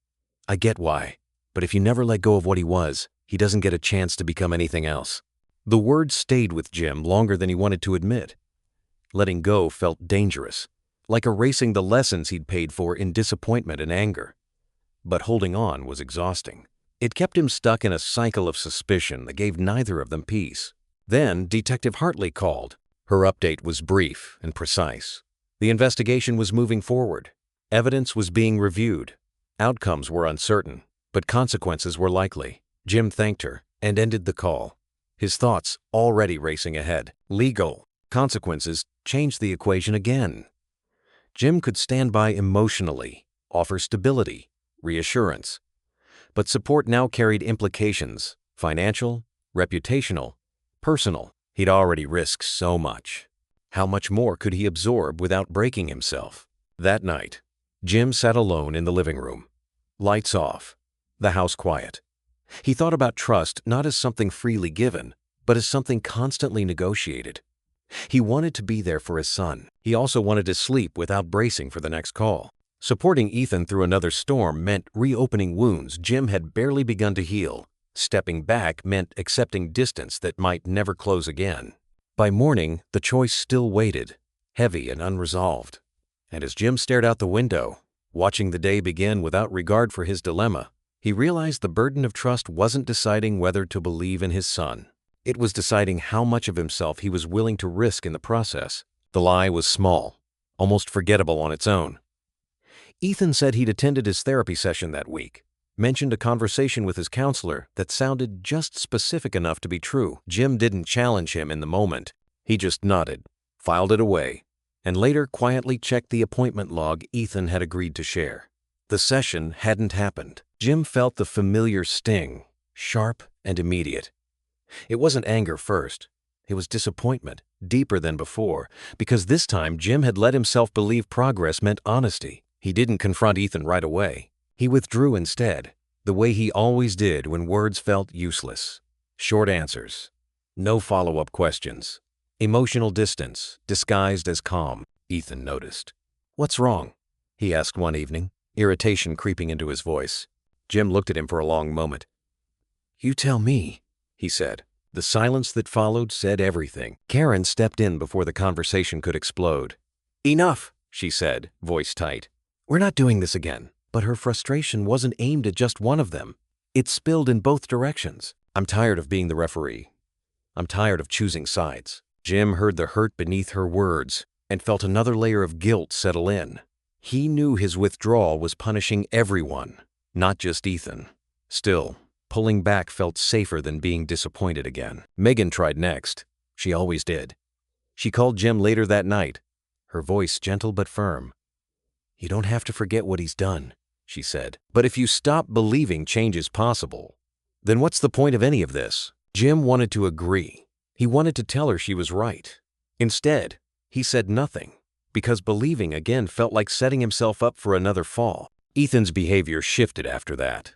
I get why, but if you never let go of what he was, he doesn't get a chance to become anything else." The words stayed with Jim longer than he wanted to admit. Letting go felt dangerous, like erasing the lessons he'd paid for in disappointment and anger. But holding on was exhausting. It kept him stuck in a cycle of suspicion that gave neither of them peace. Then Detective Hartley called. Her update was brief and precise. The investigation was moving forward. Evidence was being reviewed. Outcomes were uncertain, but consequences were likely. Jim thanked her and ended the call, his thoughts already racing ahead. Legal consequences changed the equation again. Jim could stand by emotionally, offer stability, reassurance. But support now carried implications: financial, reputational, personal. He'd already risked so much. How much more could he absorb without breaking himself? That night, Jim sat alone in the living room. Lights off, the house quiet. He thought about trust not as something freely given, but as something constantly negotiated. He wanted to be there for his son. He also wanted to sleep without bracing for the next call. Supporting Ethan through another storm meant reopening wounds Jim had barely begun to heal. Stepping back meant accepting distance that might never close again. By morning, the choice still waited, heavy and unresolved. And as Jim stared out the window, watching the day begin without regard for his dilemma, he realized the burden of trust wasn't deciding whether to believe in his son. It was deciding how much of himself he was willing to risk in the process. The lie was small, almost forgettable on its own. Ethan said he'd attended his therapy session that week, mentioned a conversation with his counselor that sounded just specific enough to be true. Jim didn't challenge him in the moment. He just nodded, filed it away, and later quietly checked the appointment log Ethan had agreed to share. The session hadn't happened. Jim felt the familiar sting, sharp and immediate. It wasn't anger first. It was disappointment, deeper than before, because this time Jim had let himself believe progress meant honesty. He didn't confront Ethan right away. He withdrew instead, the way he always did when words felt useless. Short answers. No follow-up questions. Emotional distance, disguised as calm, Ethan noticed. "What's wrong?" he asked one evening, irritation creeping into his voice. Jim looked at him for a long moment. "You tell me," he said. The silence that followed said everything. Karen stepped in before the conversation could explode. "Enough," she said, voice tight. "We're not doing this again." But her frustration wasn't aimed at just one of them. It spilled in both directions. "I'm tired of being the referee. I'm tired of choosing sides." Jim heard the hurt beneath her words and felt another layer of guilt settle in. He knew his withdrawal was punishing everyone, not just Ethan. Still, pulling back felt safer than being disappointed again. Megan tried next. She always did. She called Jim later that night, her voice gentle but firm. "You don't have to forget what he's done," she said. "But if you stop believing change is possible, then what's the point of any of this?" Jim wanted to agree. He wanted to tell her she was right. Instead, he said nothing, because believing again felt like setting himself up for another fall. Ethan's behavior shifted after that.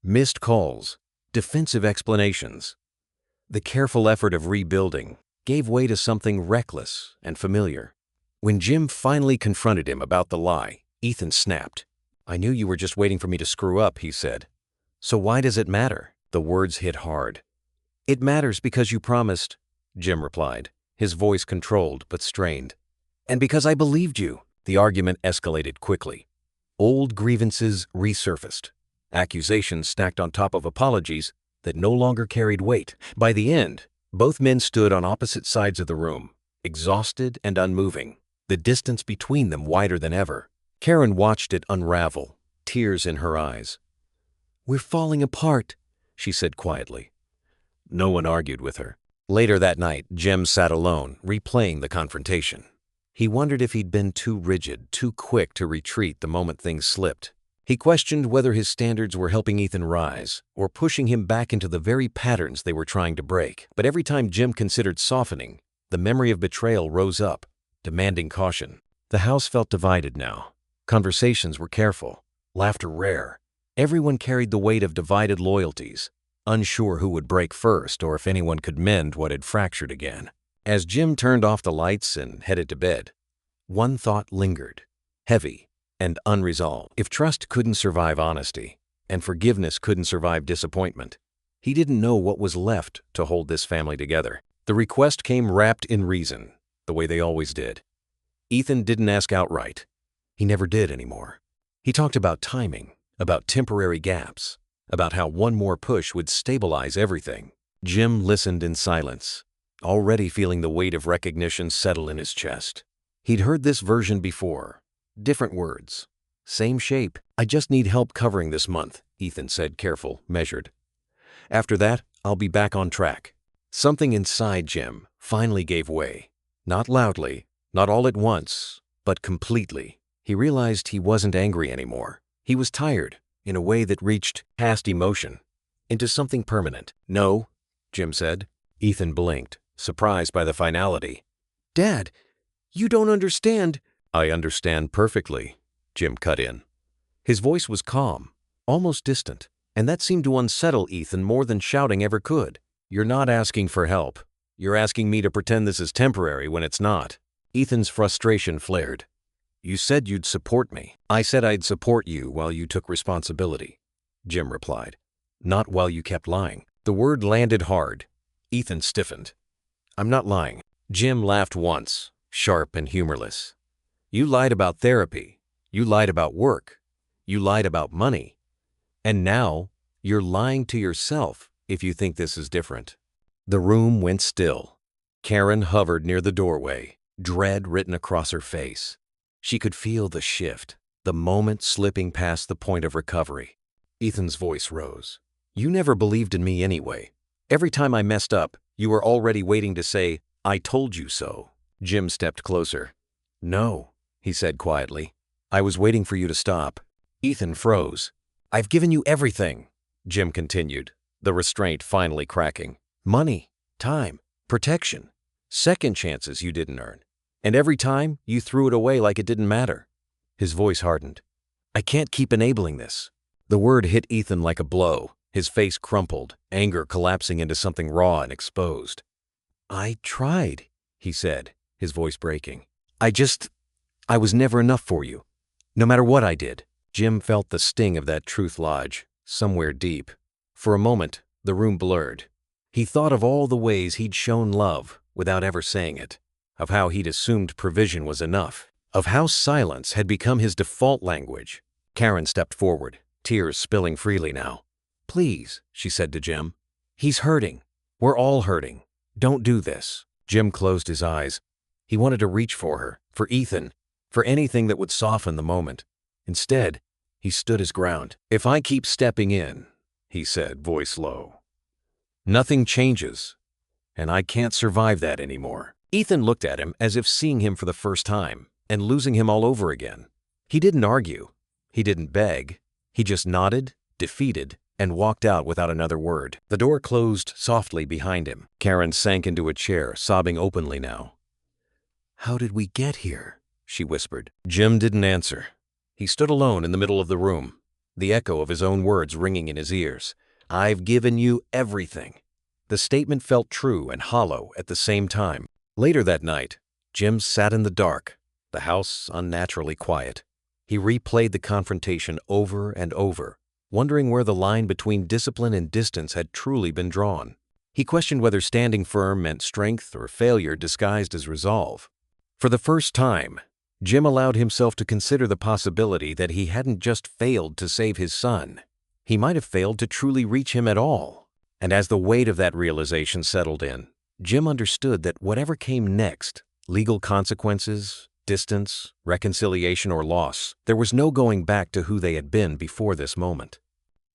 Missed calls, defensive explanations. The careful effort of rebuilding gave way to something reckless and familiar. When Jim finally confronted him about the lie, Ethan snapped. "I knew you were just waiting for me to screw up," he said. "So why does it matter?" The words hit hard. "It matters because you promised," Jim replied, his voice controlled but strained. "And because I believed you." The argument escalated quickly. Old grievances resurfaced, accusations stacked on top of apologies that no longer carried weight. By the end, both men stood on opposite sides of the room, exhausted and unmoving, the distance between them wider than ever. Karen watched it unravel, tears in her eyes. "We're falling apart," she said quietly. No one argued with her. Later that night, Jim sat alone, replaying the confrontation. He wondered if he'd been too rigid, too quick to retreat the moment things slipped. He questioned whether his standards were helping Ethan rise, or pushing him back into the very patterns they were trying to break. But every time Jim considered softening, the memory of betrayal rose up, demanding caution. The house felt divided now. Conversations were careful, laughter rare. Everyone carried the weight of divided loyalties, unsure who would break first or if anyone could mend what had fractured again. As Jim turned off the lights and headed to bed, one thought lingered, heavy and unresolved. If trust couldn't survive honesty, and forgiveness couldn't survive disappointment, he didn't know what was left to hold this family together. The request came wrapped in reason, the way they always did. Ethan didn't ask outright. He never did anymore. He talked about timing, about temporary gaps, about how one more push would stabilize everything. Jim listened in silence, already feeling the weight of recognition settle in his chest. He'd heard this version before. Different words. Same shape. "I just need help covering this month," Ethan said, careful, measured. "After that, I'll be back on track." Something inside Jim finally gave way. Not loudly, not all at once, but completely. He realized he wasn't angry anymore. He was tired, in a way that reached past emotion, into something permanent. "No," Jim said. Ethan blinked, surprised by the finality. "Dad, you don't understand." "I understand perfectly," Jim cut in. His voice was calm, almost distant, and that seemed to unsettle Ethan more than shouting ever could. "You're not asking for help. You're asking me to pretend this is temporary when it's not. Ethan's frustration flared. You said you'd support me. I said I'd support you while you took responsibility, Jim replied. Not while you kept lying. The word landed hard. Ethan stiffened. I'm not lying. Jim laughed once, sharp and humorless. You lied about therapy. You lied about work. You lied about money. And now, you're lying to yourself if you think this is different. The room went still. Karen hovered near the doorway, dread written across her face. She could feel the shift, the moment slipping past the point of recovery. Ethan's voice rose. You never believed in me anyway. Every time I messed up, you were already waiting to say, I told you so. Jim stepped closer. No, he said quietly. I was waiting for you to stop. Ethan froze. I've given you everything, Jim continued, the restraint finally cracking. Money, time, protection, second chances you didn't earn. And every time, you threw it away like it didn't matter. His voice hardened. I can't keep enabling this. The word hit Ethan like a blow. His face crumpled, anger collapsing into something raw and exposed. I tried, he said, his voice breaking. I was never enough for you. No matter what I did. Jim felt the sting of that truth lodge, somewhere deep. For a moment, the room blurred. He thought of all the ways he'd shown love without ever saying it, of how he'd assumed provision was enough, of how silence had become his default language. Karen stepped forward, tears spilling freely now. Please, she said to Jim. He's hurting. We're all hurting. Don't do this. Jim closed his eyes. He wanted to reach for her, for Ethan, for anything that would soften the moment. Instead, he stood his ground. If I keep stepping in, he said, voice low, nothing changes, and I can't survive that anymore. Ethan looked at him as if seeing him for the first time and losing him all over again. He didn't argue. He didn't beg. He just nodded, defeated, and walked out without another word. The door closed softly behind him. Karen sank into a chair, sobbing openly now. How did we get here? She whispered. Jim didn't answer. He stood alone in the middle of the room, the echo of his own words ringing in his ears. I've given you everything. The statement felt true and hollow at the same time. Later that night, Jim sat in the dark, the house unnaturally quiet. He replayed the confrontation over and over, wondering where the line between discipline and distance had truly been drawn. He questioned whether standing firm meant strength or failure disguised as resolve. For the first time, Jim allowed himself to consider the possibility that he hadn't just failed to save his son. He might have failed to truly reach him at all. And as the weight of that realization settled in, Jim understood that whatever came next, legal consequences, distance, reconciliation, or loss, there was no going back to who they had been before this moment.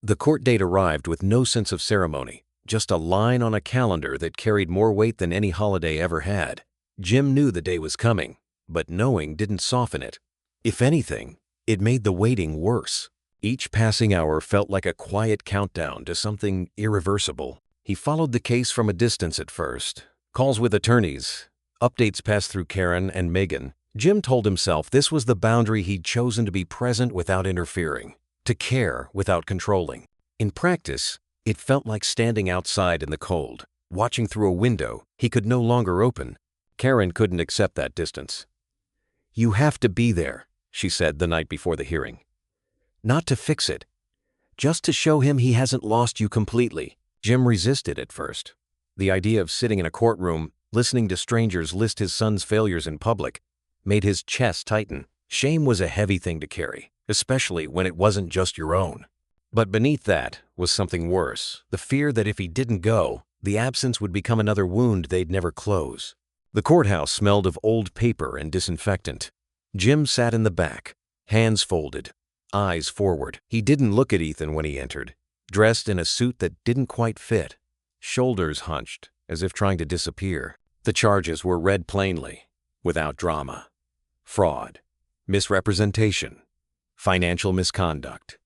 The court date arrived with no sense of ceremony, just a line on a calendar that carried more weight than any holiday ever had. Jim knew the day was coming, but knowing didn't soften it. If anything, it made the waiting worse. Each passing hour felt like a quiet countdown to something irreversible. He followed the case from a distance at first. Calls with attorneys, updates passed through Karen and Megan. Jim told himself this was the boundary he'd chosen to be present without interfering, to care without controlling. In practice, it felt like standing outside in the cold, watching through a window he could no longer open. Karen couldn't accept that distance. You have to be there, she said the night before the hearing. Not to fix it, just to show him he hasn't lost you completely. Jim resisted at first. The idea of sitting in a courtroom, listening to strangers list his son's failures in public, made his chest tighten. Shame was a heavy thing to carry, especially when it wasn't just your own. But beneath that was something worse, the fear that if he didn't go, the absence would become another wound they'd never close. The courthouse smelled of old paper and disinfectant. Jim sat in the back, hands folded, eyes forward. He didn't look at Ethan when he entered, dressed in a suit that didn't quite fit, shoulders hunched as if trying to disappear. The charges were read plainly, without drama. Fraud, misrepresentation, financial misconduct.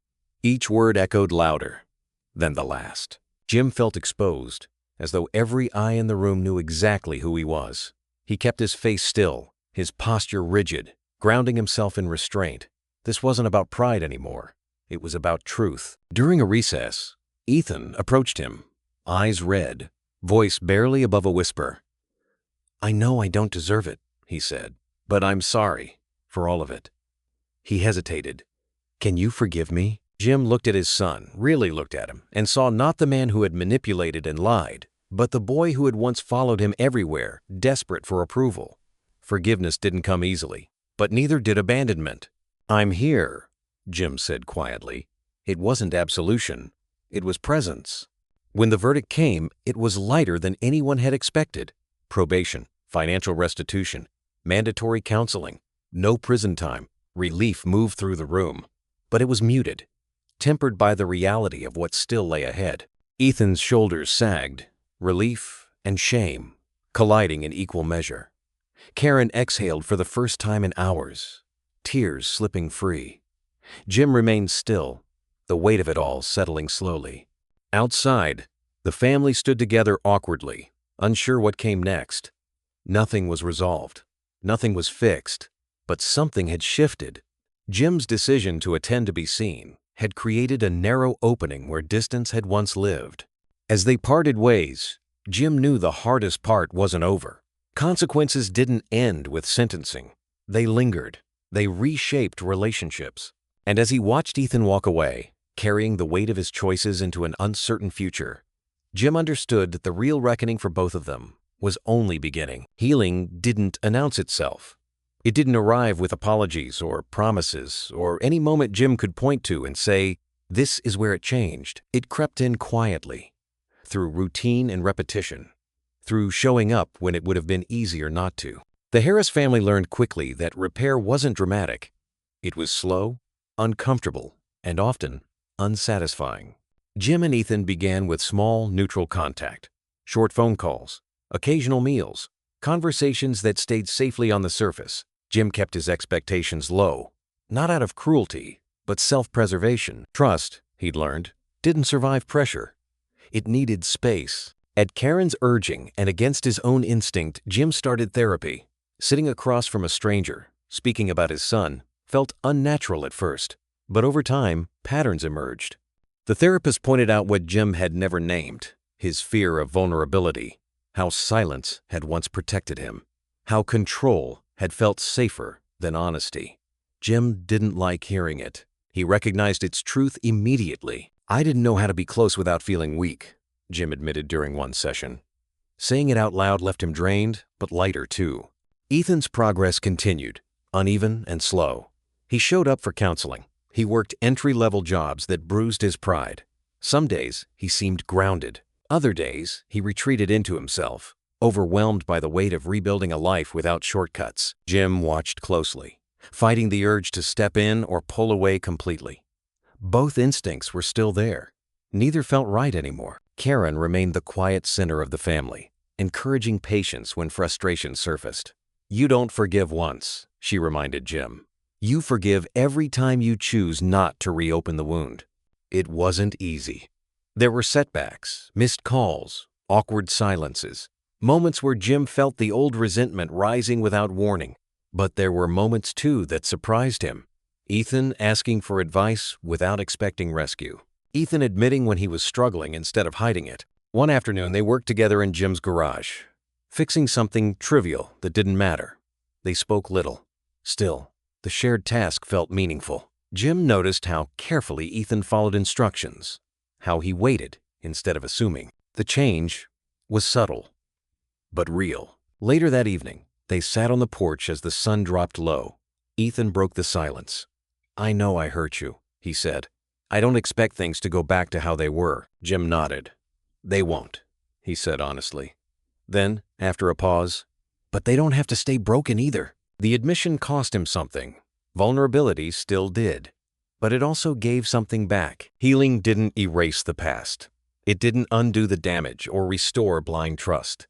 Each word echoed louder than the last. Jim felt exposed, as though every eye in the room knew exactly who he was. He kept his face still, his posture rigid, grounding himself in restraint. This wasn't about pride anymore. It was about truth. During a recess, Ethan approached him, eyes red, voice barely above a whisper. I know I don't deserve it, he said, but I'm sorry for all of it. He hesitated. Can you forgive me? Jim looked at his son, really looked at him, and saw not the man who had manipulated and lied, but the boy who had once followed him everywhere, desperate for approval. Forgiveness didn't come easily, but neither did abandonment. I'm here, Jim said quietly. It wasn't absolution. It was presence. When the verdict came, it was lighter than anyone had expected. Probation, financial restitution, mandatory counseling, no prison time. Relief moved through the room, but it was muted, tempered by the reality of what still lay ahead. Ethan's shoulders sagged, relief and shame colliding in equal measure. Karen exhaled for the first time in hours, tears slipping free. Jim remained still, the weight of it all settling slowly. Outside, the family stood together awkwardly, unsure what came next. Nothing was resolved, nothing was fixed, but something had shifted. Jim's decision to attend to be seen had created a narrow opening where distance had once lived. As they parted ways, Jim knew the hardest part wasn't over. Consequences didn't end with sentencing. They lingered. They reshaped relationships. And as he watched Ethan walk away, carrying the weight of his choices into an uncertain future, Jim understood that the real reckoning for both of them was only beginning. Healing didn't announce itself. It didn't arrive with apologies or promises or any moment Jim could point to and say, this is where it changed. It crept in quietly, through routine and repetition, through showing up when it would have been easier not to. The Harris family learned quickly that repair wasn't dramatic. It was slow, uncomfortable, and often unsatisfying. Jim and Ethan began with small, neutral contact, short phone calls, occasional meals, conversations that stayed safely on the surface. Jim kept his expectations low, not out of cruelty, but self-preservation. Trust, he'd learned, didn't survive pressure. It needed space. At Karen's urging and against his own instinct, Jim started therapy. Sitting across from a stranger, speaking about his son, felt unnatural at first, but over time, patterns emerged. The therapist pointed out what Jim had never named, his fear of vulnerability, how silence had once protected him, how control had felt safer than honesty. Jim didn't like hearing it. He recognized its truth immediately. I didn't know how to be close without feeling weak, Jim admitted during one session. Saying it out loud left him drained, but lighter too. Ethan's progress continued, uneven and slow. He showed up for counseling. He worked entry-level jobs that bruised his pride. Some days, he seemed grounded. Other days, he retreated into himself, overwhelmed by the weight of rebuilding a life without shortcuts. Jim watched closely, fighting the urge to step in or pull away completely. Both instincts were still there. Neither felt right anymore. Karen remained the quiet center of the family, encouraging patience when frustration surfaced. You don't forgive once, she reminded Jim. You forgive every time you choose not to reopen the wound. It wasn't easy. There were setbacks, missed calls, awkward silences, moments where Jim felt the old resentment rising without warning. But there were moments too that surprised him. Ethan asking for advice without expecting rescue. Ethan admitting when he was struggling instead of hiding it. One afternoon they worked together in Jim's garage, fixing something trivial that didn't matter. They spoke little. Still, the shared task felt meaningful. Jim noticed how carefully Ethan followed instructions, how he waited instead of assuming. The change was subtle, but real. Later that evening, they sat on the porch as the sun dropped low. Ethan broke the silence. I know I hurt you, he said. I don't expect things to go back to how they were. Jim nodded. They won't, he said honestly. Then, after a pause, but they don't have to stay broken either. The admission cost him something. Vulnerability still did. But it also gave something back. Healing didn't erase the past. It didn't undo the damage or restore blind trust.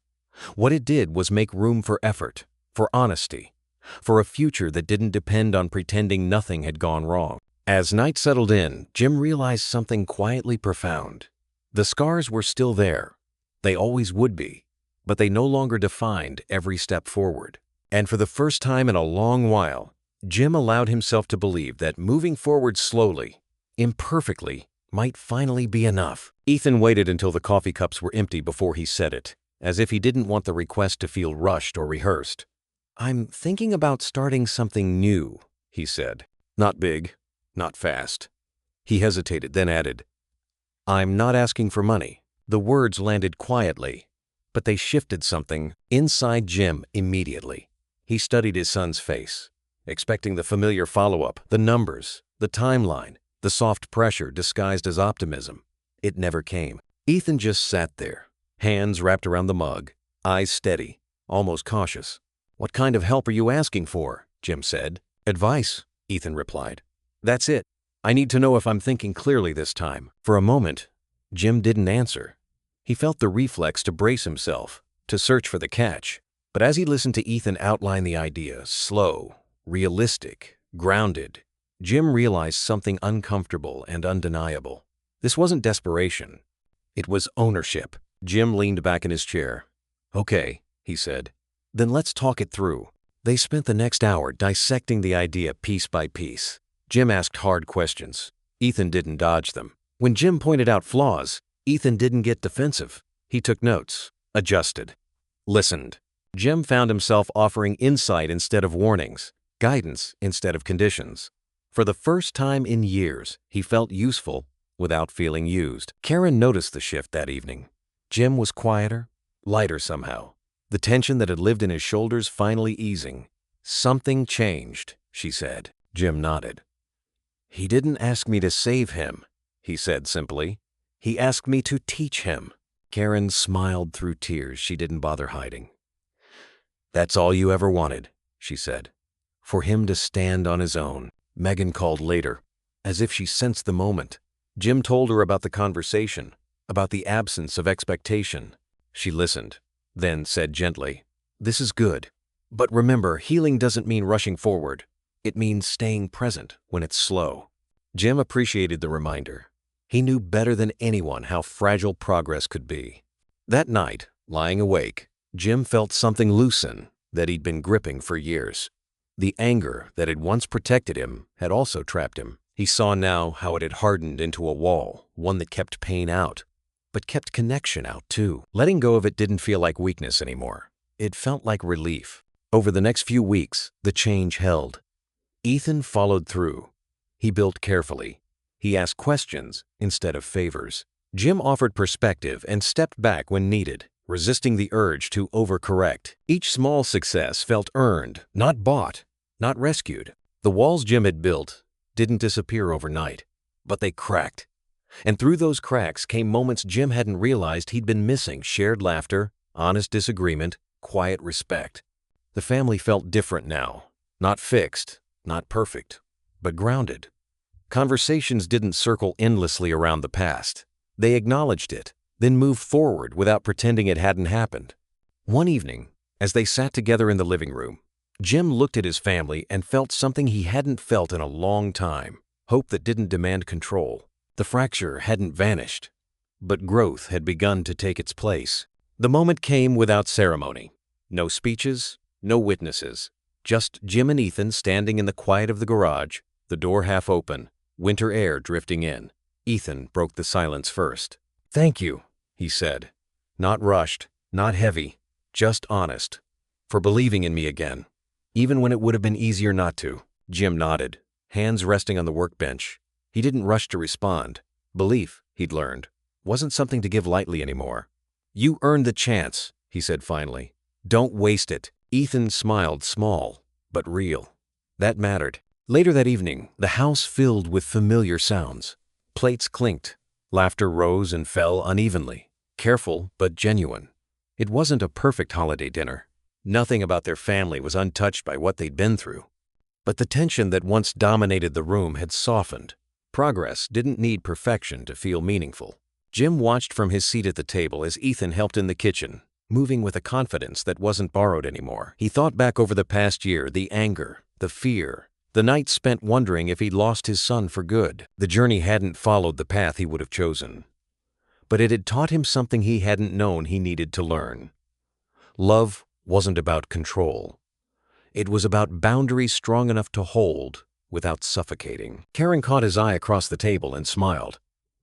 What it did was make room for effort, for honesty, for a future that didn't depend on pretending nothing had gone wrong. As night settled in, Jim realized something quietly profound. The scars were still there. They always would be, but they no longer defined every step forward. And for the first time in a long while, Jim allowed himself to believe that moving forward slowly, imperfectly, might finally be enough. Ethan waited until the coffee cups were empty before he said it. as if he didn't want the request to feel rushed or rehearsed. "I'm thinking about starting something new," he said. "Not big, not fast." He hesitated, then added, "I'm not asking for money." The words landed quietly, but they shifted something inside Jim immediately. He studied his son's face, expecting the familiar follow-up, the numbers, the timeline, the soft pressure disguised as optimism. It never came. Ethan just sat there, hands wrapped around the mug, eyes steady, almost cautious. "What kind of help are you asking for?" Jim said. "Advice," Ethan replied. "That's it. I need to know if I'm thinking clearly this time." For a moment, Jim didn't answer. He felt the reflex to brace himself, to search for the catch. But as he listened to Ethan outline the idea, slow, realistic, grounded, Jim realized something uncomfortable and undeniable. This wasn't desperation. It was ownership. Jim leaned back in his chair. "Okay," he said. "Then let's talk it through." They spent the next hour dissecting the idea piece by piece. Jim asked hard questions. Ethan didn't dodge them. When Jim pointed out flaws, Ethan didn't get defensive. He took notes, adjusted, listened. Jim found himself offering insight instead of warnings, guidance instead of conditions. For the first time in years, he felt useful without feeling used. Karen noticed the shift that evening. Jim was quieter, lighter somehow, the tension that had lived in his shoulders finally easing. "Something changed," she said. Jim nodded. "He didn't ask me to save him," he said simply. "He asked me to teach him." Karen smiled through tears she didn't bother hiding. "That's all you ever wanted," she said. "For him to stand on his own." Megan called later, as if she sensed the moment. Jim told her about the conversation, about the absence of expectation. She listened, then said gently, "This is good. But remember, healing doesn't mean rushing forward. It means staying present when it's slow." Jim appreciated the reminder. He knew better than anyone how fragile progress could be. That night, lying awake, Jim felt something loosen that he'd been gripping for years. The anger that had once protected him had also trapped him. He saw now how it had hardened into a wall, one that kept pain out, but kept connection out too. Letting go of it didn't feel like weakness anymore. It felt like relief. Over the next few weeks, the change held. Ethan followed through. He built carefully. He asked questions instead of favors. Jim offered perspective and stepped back when needed, resisting the urge to overcorrect. Each small success felt earned, not bought, not rescued. The walls Jim had built didn't disappear overnight, but they cracked. And through those cracks came moments Jim hadn't realized he'd been missing: shared laughter, honest disagreement, quiet respect. The family felt different now. Not fixed, not perfect, but grounded. Conversations didn't circle endlessly around the past. They acknowledged it, then moved forward without pretending it hadn't happened. One evening, as they sat together in the living room, Jim looked at his family and felt something he hadn't felt in a long time: hope that didn't demand control. The fracture hadn't vanished, but growth had begun to take its place. The moment came without ceremony. No speeches, no witnesses. Just Jim and Ethan standing in the quiet of the garage, the door half open, winter air drifting in. Ethan broke the silence first. "Thank you," he said. Not rushed, not heavy, just honest. "For believing in me again, even when it would have been easier not to." Jim nodded, hands resting on the workbench. He didn't rush to respond. Belief, he'd learned, wasn't something to give lightly anymore. "You earned the chance," he said finally. "Don't waste it." Ethan smiled, small, but real. That mattered. Later that evening, the house filled with familiar sounds. Plates clinked. Laughter rose and fell unevenly. Careful, but genuine. It wasn't a perfect holiday dinner. Nothing about their family was untouched by what they'd been through. But the tension that once dominated the room had softened. Progress didn't need perfection to feel meaningful. Jim watched from his seat at the table as Ethan helped in the kitchen, moving with a confidence that wasn't borrowed anymore. He thought back over the past year, the anger, the fear, the nights spent wondering if he'd lost his son for good. The journey hadn't followed the path he would have chosen, but it had taught him something he hadn't known he needed to learn. Love wasn't about control. It was about boundaries strong enough to hold without suffocating. Karen caught his eye across the table and smiled.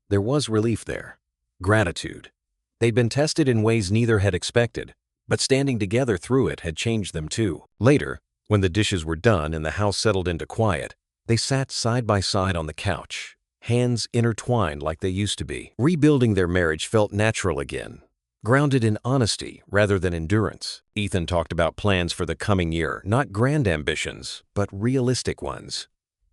There was relief there, gratitude. They'd been tested in ways neither had expected, but standing together through it had changed them too. Later, when the dishes were done and the house settled into quiet, they sat side by side on the couch, hands intertwined like they used to be. Rebuilding their marriage felt natural again, grounded in honesty rather than endurance. Ethan talked about plans for the coming year, not grand ambitions, but realistic ones.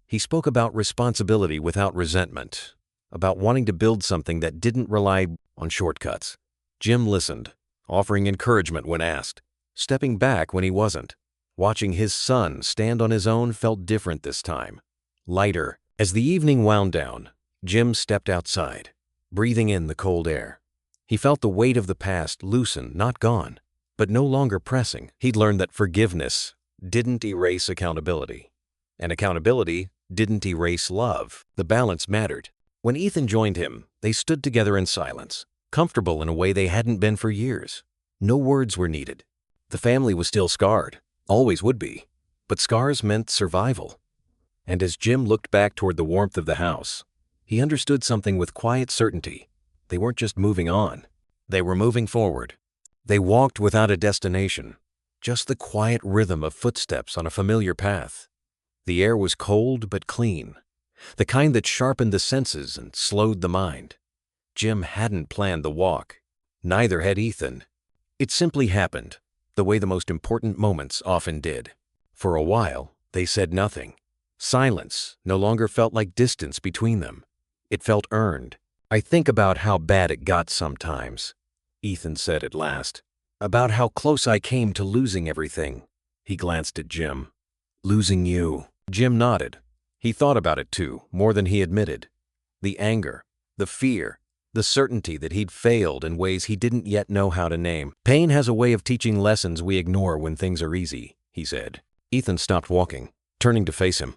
He spoke about responsibility without resentment, about wanting to build something that didn't rely on shortcuts. Jim listened, offering encouragement when asked, stepping back when he wasn't. Watching his son stand on his own felt different this time, lighter. As the evening wound down, Jim stepped outside, breathing in the cold air. He felt the weight of the past loosen, not gone, but no longer pressing. He'd learned that forgiveness didn't erase accountability, and accountability didn't erase love. The balance mattered. When Ethan joined him, they stood together in silence, comfortable in a way they hadn't been for years. No words were needed. The family was still scarred, always would be, but scars meant survival. And as Jim looked back toward the warmth of the house, he understood something with quiet certainty. They weren't just moving on. They were moving forward. They walked without a destination, just the quiet rhythm of footsteps on a familiar path. The air was cold but clean, the kind that sharpened the senses and slowed the mind. Jim hadn't planned the walk. Neither had Ethan. It simply happened, the way the most important moments often did. For a while, they said nothing. Silence no longer felt like distance between them. It felt earned. "I think about how bad it got sometimes," Ethan said at last. "About how close I came to losing everything." He glanced at Jim. "Losing you." Jim nodded. He thought about it too, more than he admitted. The anger, the fear, the certainty that he'd failed in ways he didn't yet know how to name. "Pain has a way of teaching lessons we ignore when things are easy," he said. Ethan stopped walking, turning to face him.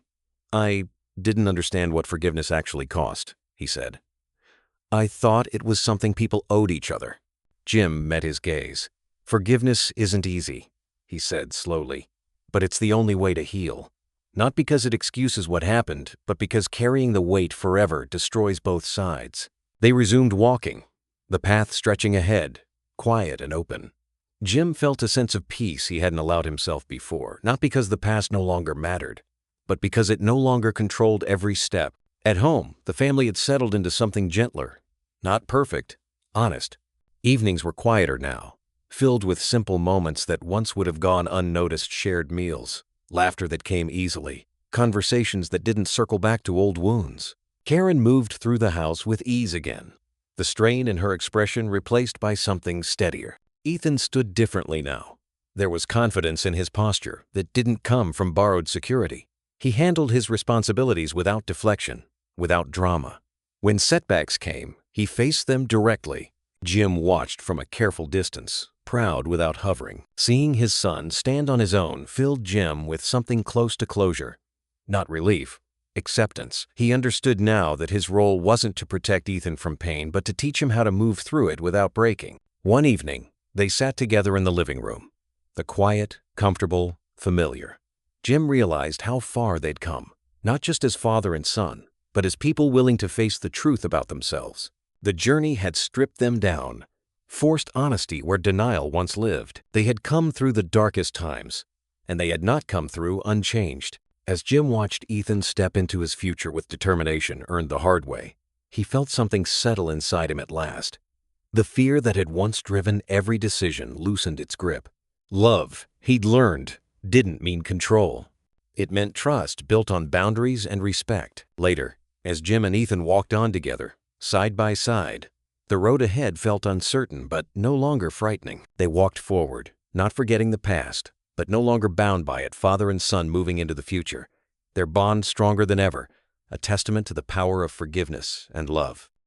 "I didn't understand what forgiveness actually cost," he said. "I thought it was something people owed each other." Jim met his gaze. "Forgiveness isn't easy," he said slowly, "but it's the only way to heal. Not because it excuses what happened, but because carrying the weight forever destroys both sides." They resumed walking, the path stretching ahead, quiet and open. Jim felt a sense of peace he hadn't allowed himself before, not because the past no longer mattered, but because it no longer controlled every step. At home, the family had settled into something gentler, not perfect, honest. Evenings were quieter now, filled with simple moments that once would have gone unnoticed: shared meals, laughter that came easily, conversations that didn't circle back to old wounds. Karen moved through the house with ease again, the strain in her expression replaced by something steadier. Ethan stood differently now. There was confidence in his posture that didn't come from borrowed security. He handled his responsibilities without deflection, without drama. When setbacks came, he faced them directly. Jim watched from a careful distance, proud without hovering. Seeing his son stand on his own filled Jim with something close to closure. Not relief, acceptance. He understood now that his role wasn't to protect Ethan from pain, but to teach him how to move through it without breaking. One evening, they sat together in the living room. The quiet, comfortable, familiar. Jim realized how far they'd come, not just as father and son, but as people willing to face the truth about themselves. The journey had stripped them down, forced honesty where denial once lived. They had come through the darkest times, and they had not come through unchanged. As Jim watched Ethan step into his future with determination earned the hard way, he felt something settle inside him at last. The fear that had once driven every decision loosened its grip. Love, he'd learned, didn't mean control. It meant trust built on boundaries and respect. Later, as Jim and Ethan walked on together, side by side, the road ahead felt uncertain but no longer frightening. They walked forward, not forgetting the past, but no longer bound by it, father and son moving into the future, their bond stronger than ever, a testament to the power of forgiveness and love.